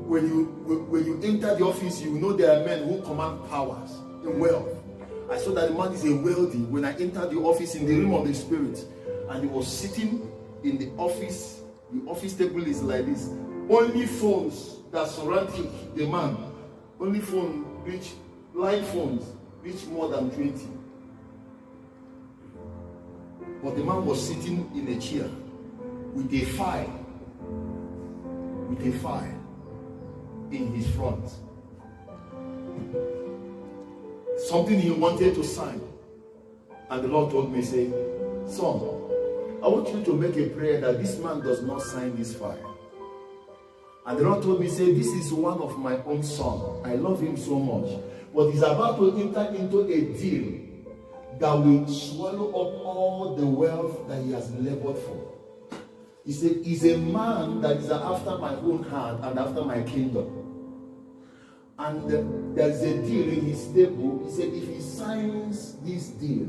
When you enter the office, you know there are men who command powers in wealth. I saw that the man is a wealthy. When I entered the office in the realm of the spirit, and he was sitting in the office table is like this. Only phones that surround the man, only phone reach, line phones reach more than 20. But the man was sitting in a chair with a file in his front. Something he wanted to sign. And the Lord told me, say, son, I want you to make a prayer that this man does not sign this file. And the Lord told me, say, this is one of my own sons. I love him so much. But he's about to enter into a deal that will swallow up all the wealth that he has labored for. He said, he's a man that is after my own heart and after my kingdom. And there's a deal in his table. He said, if he signs this deal,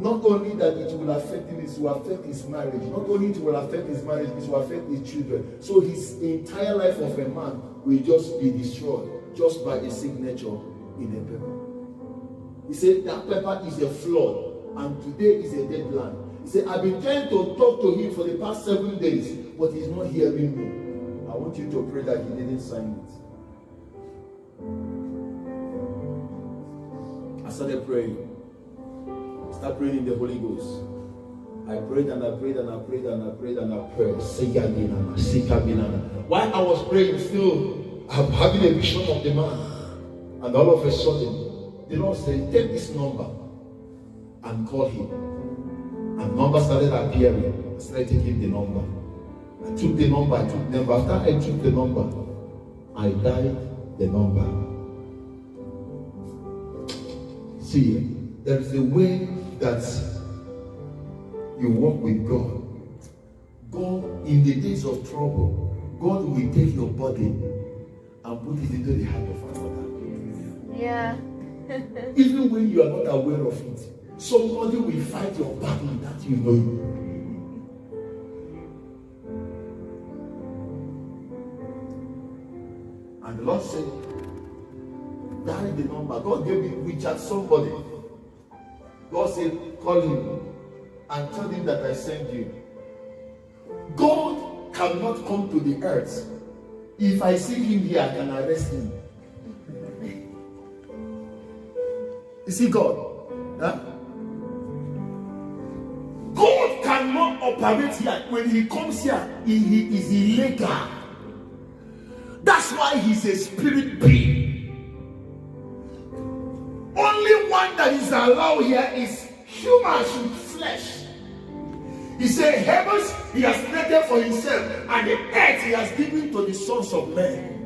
not only that it will affect him, it will affect his marriage. Not only it will affect his marriage, it will affect his children. So his entire life of a man will just be destroyed just by a signature in a paper. He said that paper is a fraud, and today is a deadline. He said, I've been trying to talk to him for the past 7 days, but he's not hearing me. I want you to pray that he didn't sign it. I started praying. Start praying in the Holy Ghost. I prayed and I prayed and I prayed and I prayed and I prayed. While I was praying, still I'm having a vision of the man. And all of a sudden, the Lord said, take this number and call him. And number started appearing. I started taking the number. I took the number. After I took the number, I dialed the number. See, there is a way that you walk with God. God, in the days of trouble, God will take your body and put it into the heart of another. Yeah. Even when you are not aware of it, somebody will fight your battle that you know. And the Lord said, dial the number. God gave me Richard somebody. God said, call him and tell him that I sent you. God cannot come to the earth. If I see him here, I can arrest him. You see God? Huh? God cannot operate here. When he comes here, he is illegal. That's why he's a spirit being. Only one that is allowed here is humans with flesh. He said, heavens he has created for himself, and the earth he has given to the sons of men.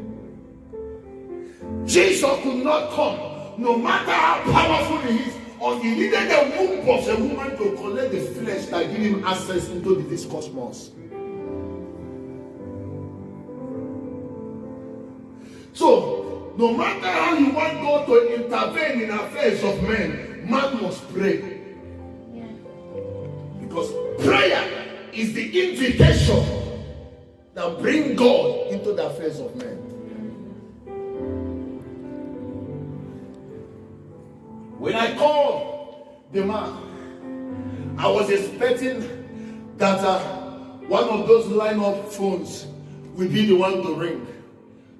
Jesus could not come, no matter how powerful he is, Or he needed the womb of a woman to collect the flesh that give him access into this cosmos. So, no matter how you want God to intervene in affairs of men, man must pray. Yeah. Because prayer is the invitation that brings God into the affairs of men. When I called the man, I was expecting that one of those line-up phones will be the one to ring.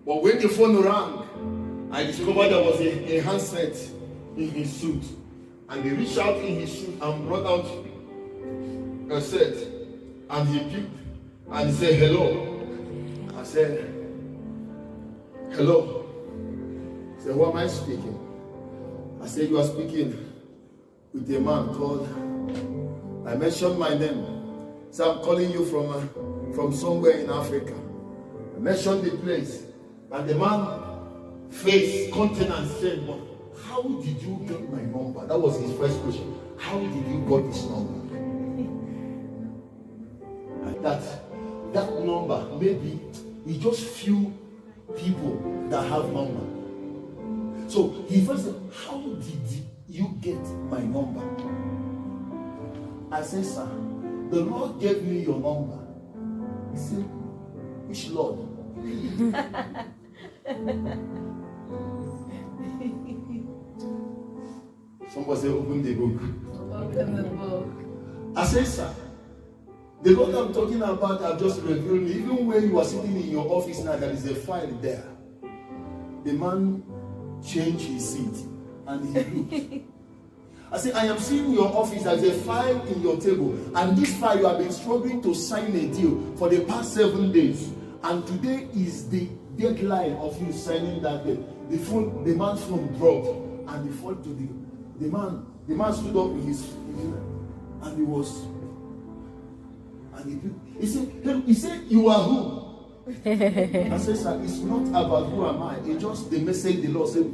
But when the phone rang, I discovered there was a handset in his suit. And he reached out in his suit and brought out a set. And he picked and he said, hello. I said, hello. He said, who am I speaking? I said, you are speaking with a man called, I mentioned my name. So I'm calling you from somewhere in Africa. I mentioned the place. And the man face, countenance said, well, how did you get my number? That was his first question. How did you get this number? And that number, maybe it's just few people that have number. So he first said, how did you get my number? I said, sir, the Lord gave me your number. He said, which Lord? Somebody say, open the book. Open the book. I said, sir, the Lord I'm talking about have just revealed me. Even when you are sitting in your office now, there is a file there. The man changed his seat and he looked. I said, I am seeing your office, there's a file in your table, and this file you have been struggling to sign a deal for the past 7 days, and today is the deadline of you signing that deal. The man's phone dropped and he fell to the man stood up in his and he was and he said, you are who? I said, sir, it's not about who am I, it's just the message the Lord said.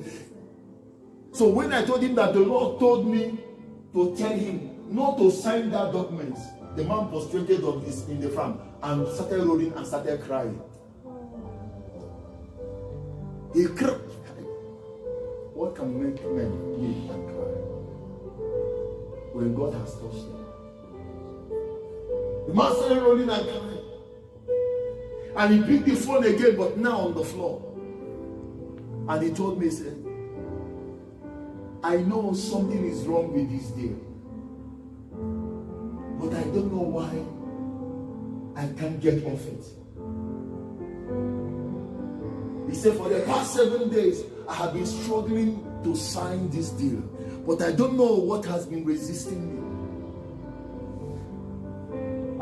So when I told him that the Lord told me to tell him not to sign that document, the man prostrated in the front and started rolling and started crying. He cried. What can make men weep and cry when God has touched them? The man started rolling and crying. And he picked the phone again, but now on the floor. And he told me, he said, I know something is wrong with this deal, but I don't know why I can't get off it. He said, for the past 7 days, I have been struggling to sign this deal, but I don't know what has been resisting me.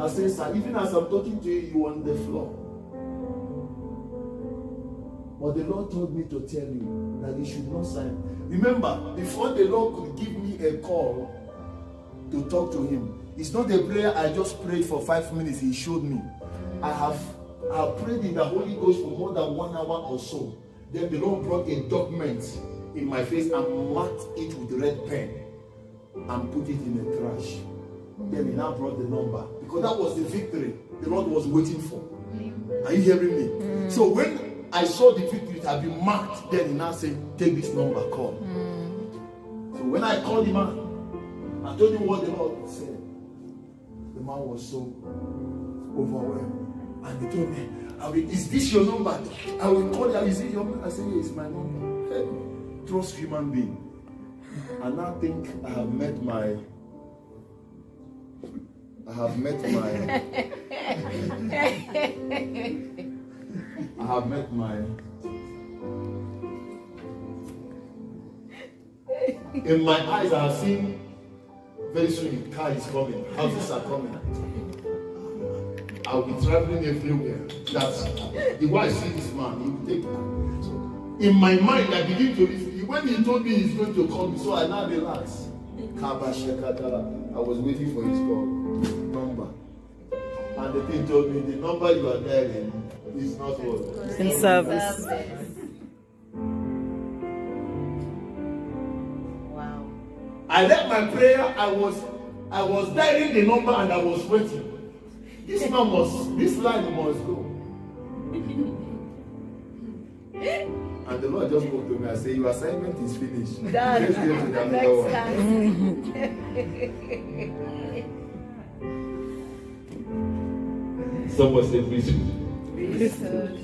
I said, sir, even as I'm talking to you, you're on the floor. But the Lord told me to tell you that you should not sign. Remember, before the Lord could give me a call to talk to him, it's not a prayer I just prayed for 5 minutes. He showed me. I have prayed in the Holy Ghost for more than 1 hour or so. Then the Lord brought a document in my face and marked it with red pen and put it in the trash. Then he now brought the number, because that was the victory the Lord was waiting for. Are you hearing me? So when I saw the victory had been marked, then he now said, take this number, call. So when I called the man, I told him what the Lord said. The man was so overwhelmed. And he told me, is this your number? I will call you. Is it your number? I said, yes, it's my number. Hey, trust human being. And now think I have met my in my eyes I have seen very soon car is coming, houses are coming. I'll be traveling everywhere. That's the way I see this man, he will take me. So in my mind I begin to listen. When he told me he's going to call me, so I now relax. I was waiting for his call. Number. And the thing told me the number you are dialing is not what? In service. Wow. I I left my prayer. I was dialing the number and I was waiting. This line must go. And the Lord just spoke to me and said, your assignment is finished. Done. Let's get to the Next another one. time. Someone said, please. Priesthood.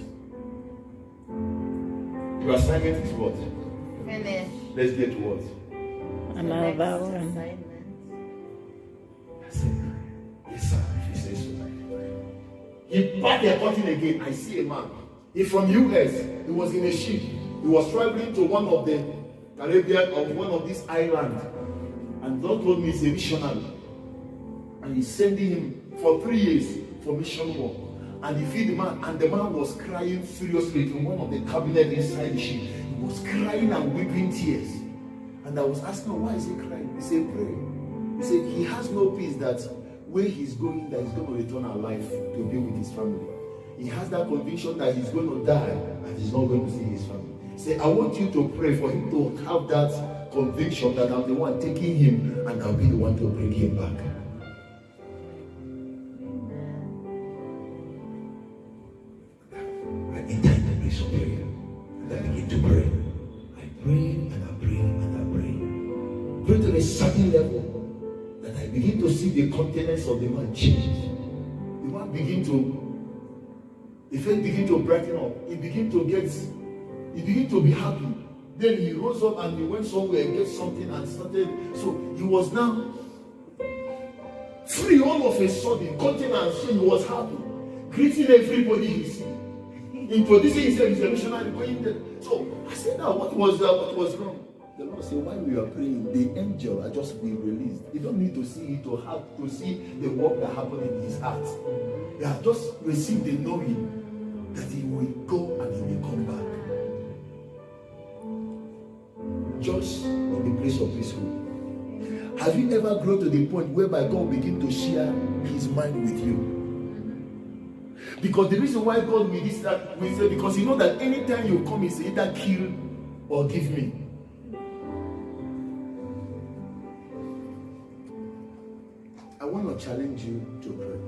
Your assignment is what? Finish. Let's get to what? Another one. Assignment. I said, yes, sir, if you say so. He back the curtain again. I see a man. He's from US. He was in a ship. He was traveling to one of the Caribbean or one of these islands. And God told me he's a missionary. And he's sending him for 3 years for mission work. And he feed the man. And the man was crying furiously in one of the cabinet inside the ship. He was crying and weeping tears. And I was asking him, why is he crying? He said, pray. He said, he has no peace that where he's going, that he's going to return alive to be with his family. He has that conviction that he's going to die and he's not going to see his family. Say, I want you to pray for him to have that conviction that I'm the one taking him and I'll be the one to bring him back. I enter in the place of prayer and I begin to pray. I pray and I pray and I pray. Pray to a certain level that I begin to see the countenance of the man change. The man begin to the face begin to brighten up. He begin to be happy. Then he rose up and he went somewhere and get something and started. So he was now free all of a sudden. Countenance, he was happy. Greeting everybody he see. Introducing himself as a missionary going there. So I said, now what was wrong? The Lord said, while we are praying, the angel had just been released. You don't need to see it to see the work that happened in his heart. He has just received the knowing that he will go and he will come back. Just in the place of priesthood. Have you ever grown to the point whereby God will begin to share his mind with you? Because the reason why God will this that we say, because you know that anytime you come, it's either kill or give me. I want to challenge you to pray.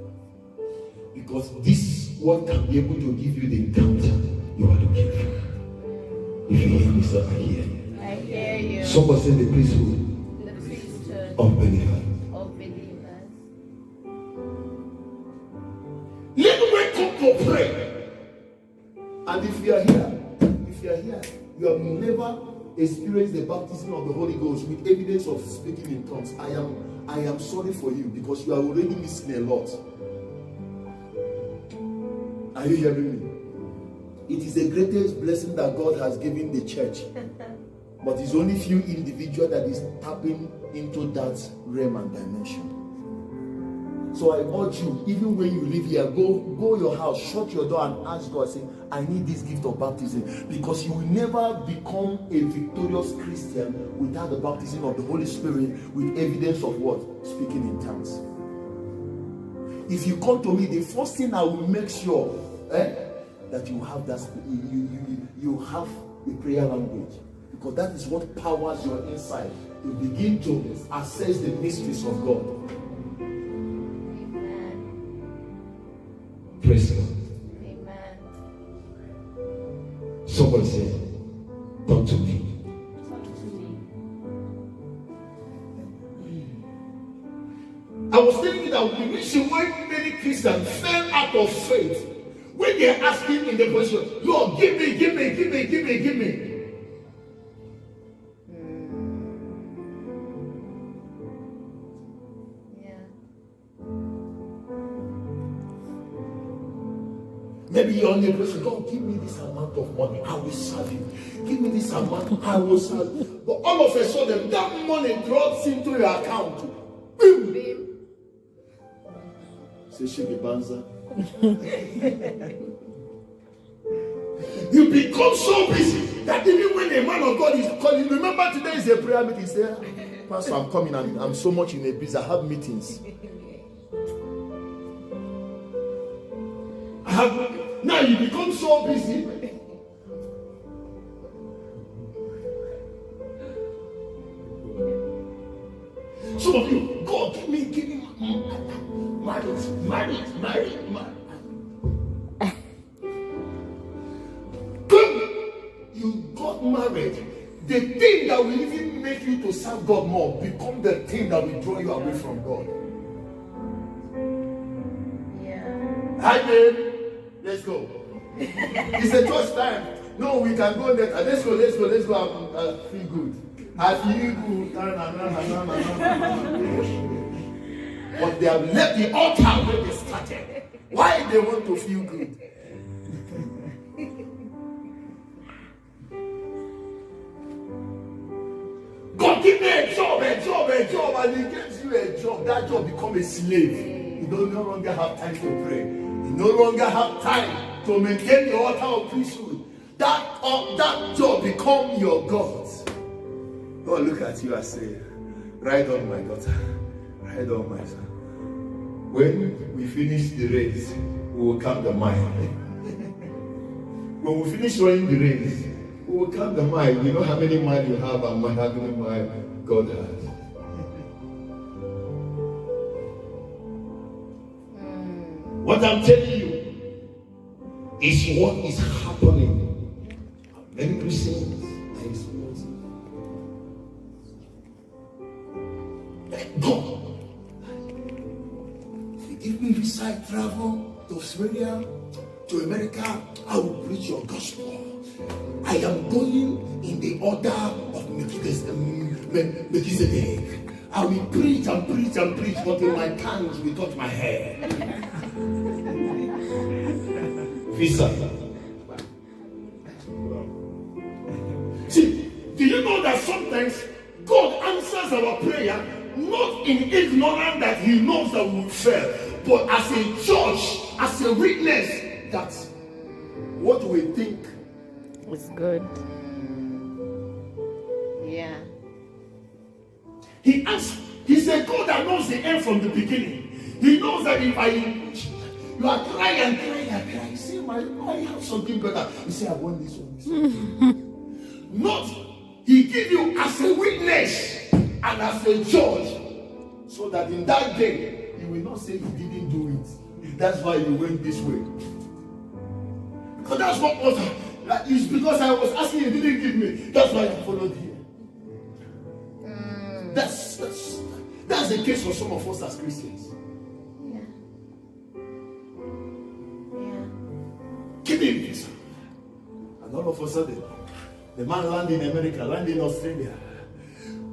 Because this one can be able to give you the encounter you are looking for. If you hear me, sir, I hear you. I hear you. Somebody say the priesthood The priesthood of believers. of believers. Let me come to pray. And if you are here, you have never experienced the baptism of the Holy Ghost with evidence of speaking in tongues. I am sorry for you because you are already missing a lot. Are you hearing me? It is the greatest blessing that God has given the church. But it's only few individuals that is tapping into that realm and dimension. So I urge you, even when you live here, go your house, shut your door and ask God, say, I need this gift of baptism. Because you will never become a victorious Christian without the baptism of the Holy Spirit with evidence of what? Speaking in tongues. If you come to me, the first thing I will make sure that you have that you have a prayer language. Because that is what powers your inside to begin to assess the mysteries of God. Amen. Praise God. Amen. Somebody say, talk to me. I was telling you that the reason why many Christians fell out of faith when they are asking in the position, Lord, give me. Yeah. Maybe you're on the person, God, give me this amount of money, I will serve you. Give me this amount, I will serve you. But all of a sudden, that money drops into your account. Boom! Beam. Say, Shiki Banza. You become so busy that even when a man of God is calling, remember today is a prayer meeting. Say, Pastor, I'm coming and I'm so much in a busy. I have meetings. Now you become so busy. some of you, God, give me marriage. You got married, the thing that will even make you to serve God more become the thing that will draw you away from God. Yeah. Hi, babe. Let's go. It's a church time. No, we can go later. Let's go. I feel good. I feel good. But they have left the altar where they started. Why they want to feel good? God, give me a job, and He gives you a job. That job become a slave. You no longer have time to pray. You no longer have time to maintain the altar of priesthood. That job become your God. God look at you and say, ride on, my daughter. Ride on, my son. When we finish the race, we will count the mile. When we finish running the race, we will count the mile. You know how many miles you have and how many miles God has. What I'm telling you is what is happening. Many Christians are experiencing. God, if you give me visa travel to Australia, to America, I will preach your gospel. I am going in the order of Melchizedek. I will preach and preach and preach until my tongues will touch my hair. Visa. See, do you know that sometimes God answers our prayer not in ignorance that He knows that we will fail, but as a judge, as a witness that what we think It's good. Yeah. He asks, He's a God that knows the end from the beginning. He knows that if you are crying, you say, I have something better. You say, I want this one. Not, He give you as a witness and as a judge, so that in that day, He will not say He didn't do it. That's why you went this way. Because that's what was, it's because I was asking, He didn't give me. That's why I followed here. That's the case for some of us as Christians. Yeah. Yeah. Give me visa. And all of a sudden, the man landed in America, landed in Australia,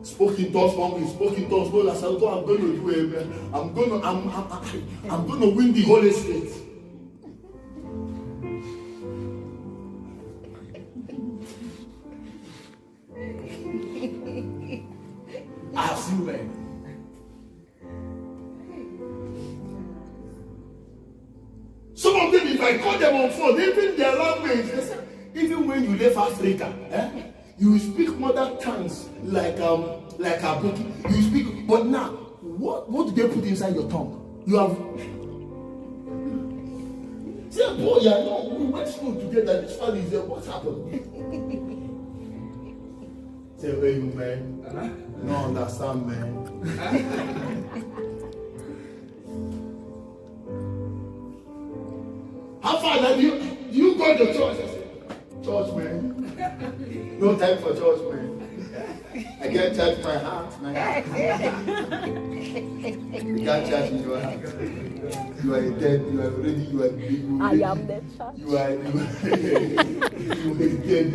spoke in tongues one week, spoke in tongues. God, I said, God, I'm going to do it. I'm going to win the Holy Spirit. I have seen men. Some of them, if I call them on phone, even their language, they say, even when you left Africa, you will speak mother tongues like a book. You speak, but now, what do they put inside your tongue? You have. Say, boy, yeah, no, we went to school together. This family is there. What happened? Say, where you, man? No understand, man. How far do you go to church? I said, church, man. No time for church, man. I can't charge my heart, man. You can't charge in your heart. You are dead. You are ready. You are big. I am the church. You are dead.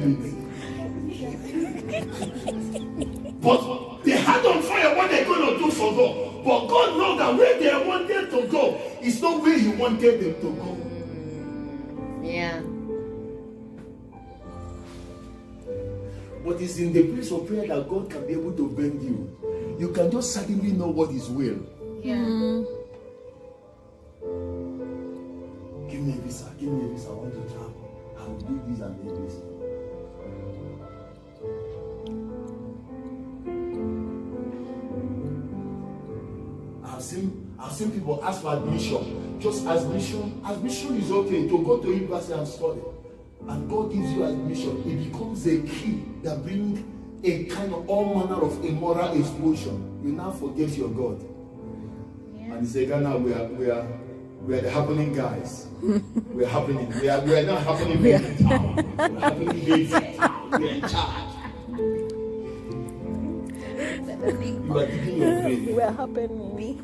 But they had on fire what they're going to do for God. But God knows that where they wanted to go is not where He wanted them to go. Yeah. But it's in the place of prayer that God can be able to bend you. You can just suddenly know what His will. Yeah. Give me a visa. I want to travel. I will do this and do this. I've seen people ask for admission. Just admission. Admission is okay to go to university and study. And God gives you admission. It becomes a key that brings a kind of all manner of immoral exposure, you now forget your God. Yeah. And you say, Ghana, we are the happening guys. We are happening. We are not happening men in town. We are happening days in town. We are in charge. You are digging your grave. We're happening.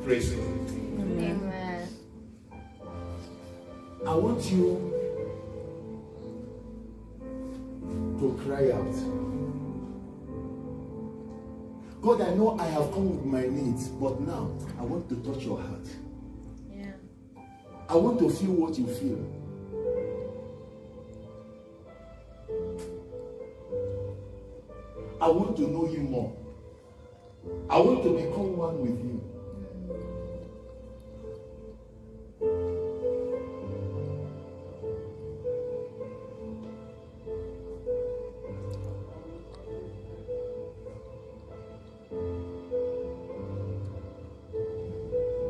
Praise God. Amen. I want you to cry out. God, I know I have come with my needs, but now I want to touch your heart. Yeah. I want to feel what you feel. I want to know you more. I want to become one with you.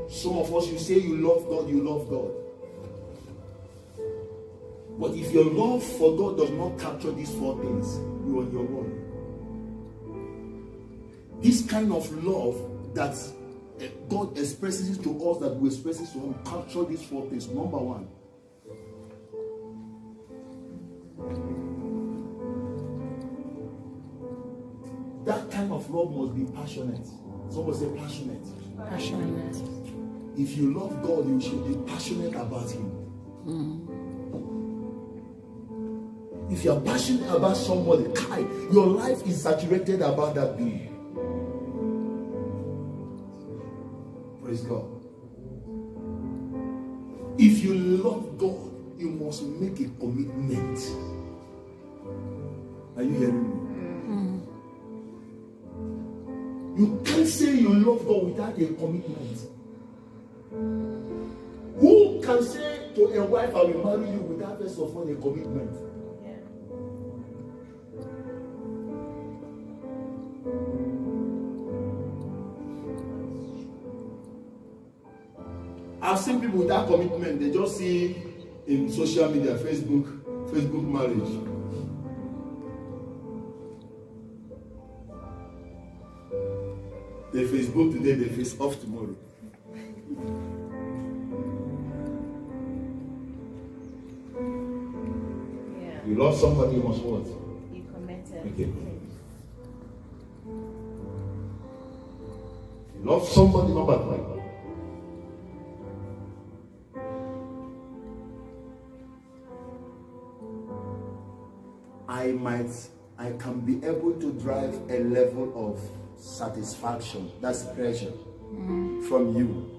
Some of us, you say you love God, you love God. But if your love for God does not capture these four things, you are on your own. This kind of love that God expresses to us, that we express to Him, capture these four things. Number one, that kind of love must be passionate. Someone say passionate. Passionate. If you love God, you should be passionate about Him. If you are passionate about somebody, your life is saturated about that being. Praise God. If you love God, you must make a commitment. Are you hearing me? You can't say you love God without a commitment. Who can say to a wife, I will marry you without first of all a commitment? Yeah. I've seen people without commitment. They just see in social media, Facebook marriage. They Facebook today, they face off tomorrow. Yeah. You love somebody, you must what? You committed. Okay. You love somebody, number one. I can be able to drive a level of satisfaction, that's pleasure, from you.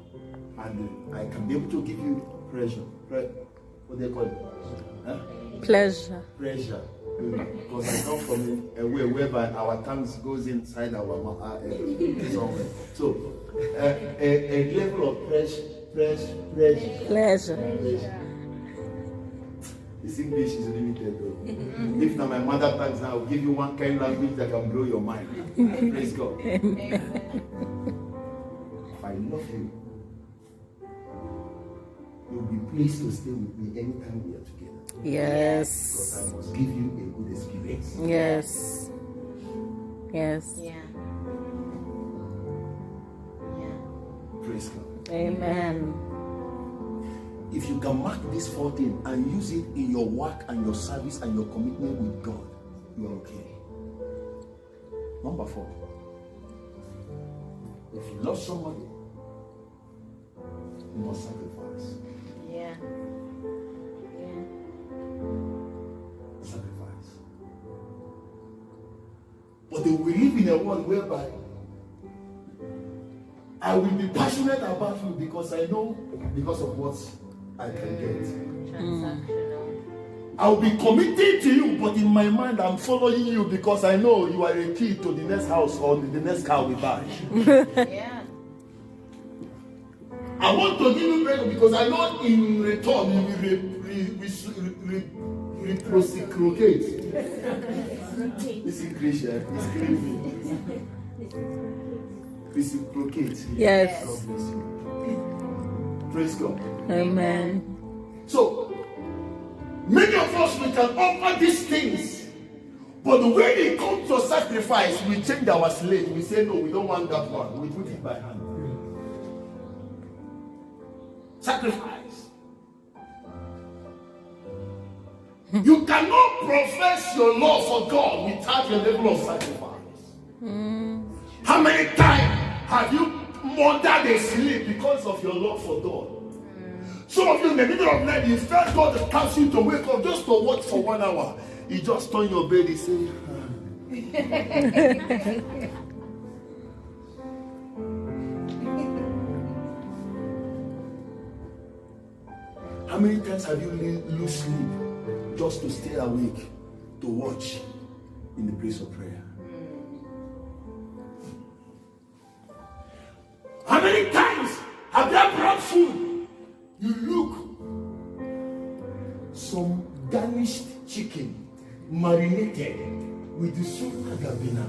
And I can be able to give you pleasure. What do they call it? Huh? Pleasure. Pressure. Because I come from a way whereby our tongues goes inside our mouth somewhere. So, a level of pleasure. Pleasure. This English is limited though. If now my mother tongue now, I'll give you one kind of language that can blow your mind. Praise God. If I love you, you'll be pleased to stay with me anytime we are together. Yes. Because I must give you a good experience. Yes. Yes. Yeah. Yeah. Praise God. Amen. If you can mark this 14 and use it in your work and your service and your commitment with God, you are okay. Number 4. If you love somebody, you must sacrifice. Yeah. Yeah. Sacrifice. But we live in a world whereby I will be passionate about you because I know, because of what I can get. Transactional. I'll be committed to you, but in my mind I'm following you because I know you are a key to the next house or the next car we buy. Yeah. I want to give you prayer because I know in return you will reciprocate. This English is killing me. Reciprocate. Yes. God bless you. Praise God. Amen. So, Many of us, we can offer these things, but the way it comes to sacrifice, we change our slate. We say, no, we don't want that one. We put it by hand. Sacrifice. You cannot profess your love for God without a level of sacrifice. How many times have you murdered a sleep because of your love for God? Some of you in the middle of the night, you felt God tells you to wake up just to watch for 1 hour. You just turn your bed and say, how many times have you lose sleep just to stay awake to watch in the place of prayer? How many times have they brought food? You look, some garnished chicken marinated with the soup agabina.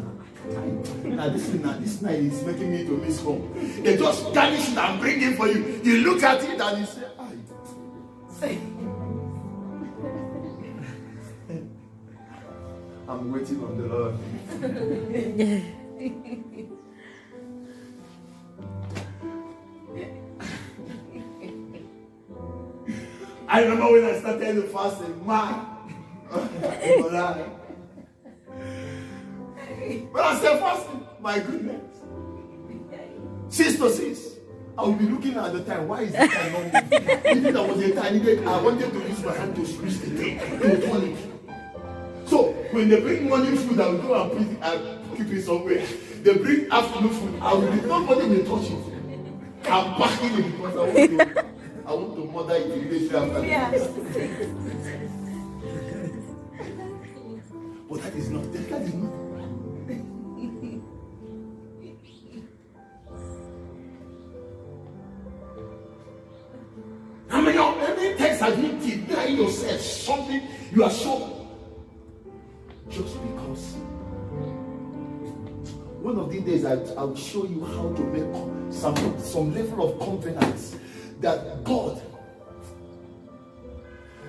Now this night is making me to miss home. They just garnish it and bring it for you. You look at it and you say, I'm waiting on the Lord. I remember when I started the fasting, man. When I said fasting, my goodness. 6 to 6. I will be looking at the time. Why is it time not moving? Even there was a time I wanted to use my hand to squeeze the thing. So when they bring morning food, I will go and put it and keep it somewhere. They bring afternoon food, nobody will touch it. I'm packing it because I want to mother it immediately after. Yes. But that is not. How many times have you denied yourself something you are sure? Just because. One of these days I will show you how to make some level of confidence that God,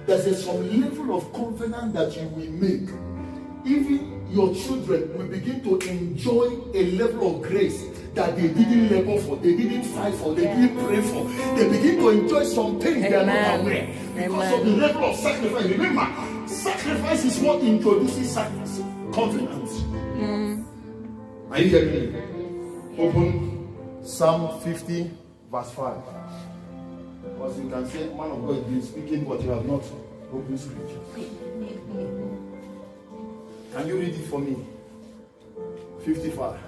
there's some level of confidence that you will make. Even your children will begin to enjoy a level of grace that they didn't labor for, they didn't fight for, they didn't pray for. They begin to enjoy some things they are not aware because of the level of sacrifice. Remember, sacrifice is what introduces confidence. Are you hearing me? Open Psalm 50, verse 5. Because you can say, man of God, you've been speaking, but you have not opened scriptures. Can you read it for me? 55,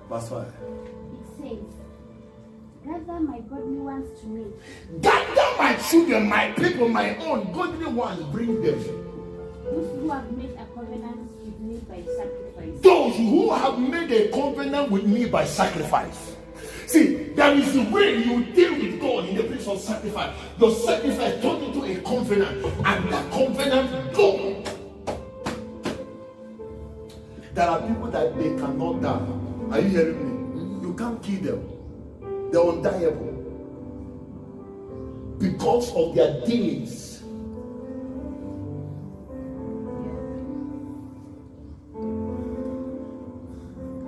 verse 5. It says, gather my godly ones to me. Gather my children, my people, my own godly ones, bring them. Those who have made a covenant with me by sacrifice. Those who have made a covenant with me by sacrifice. See, there is a way you deal with God in the place of sacrifice. Your sacrifice turned into a covenant, and that covenant God. There are people that they cannot die. Are you hearing me? You can't kill them. They're undiable. Because of their dealings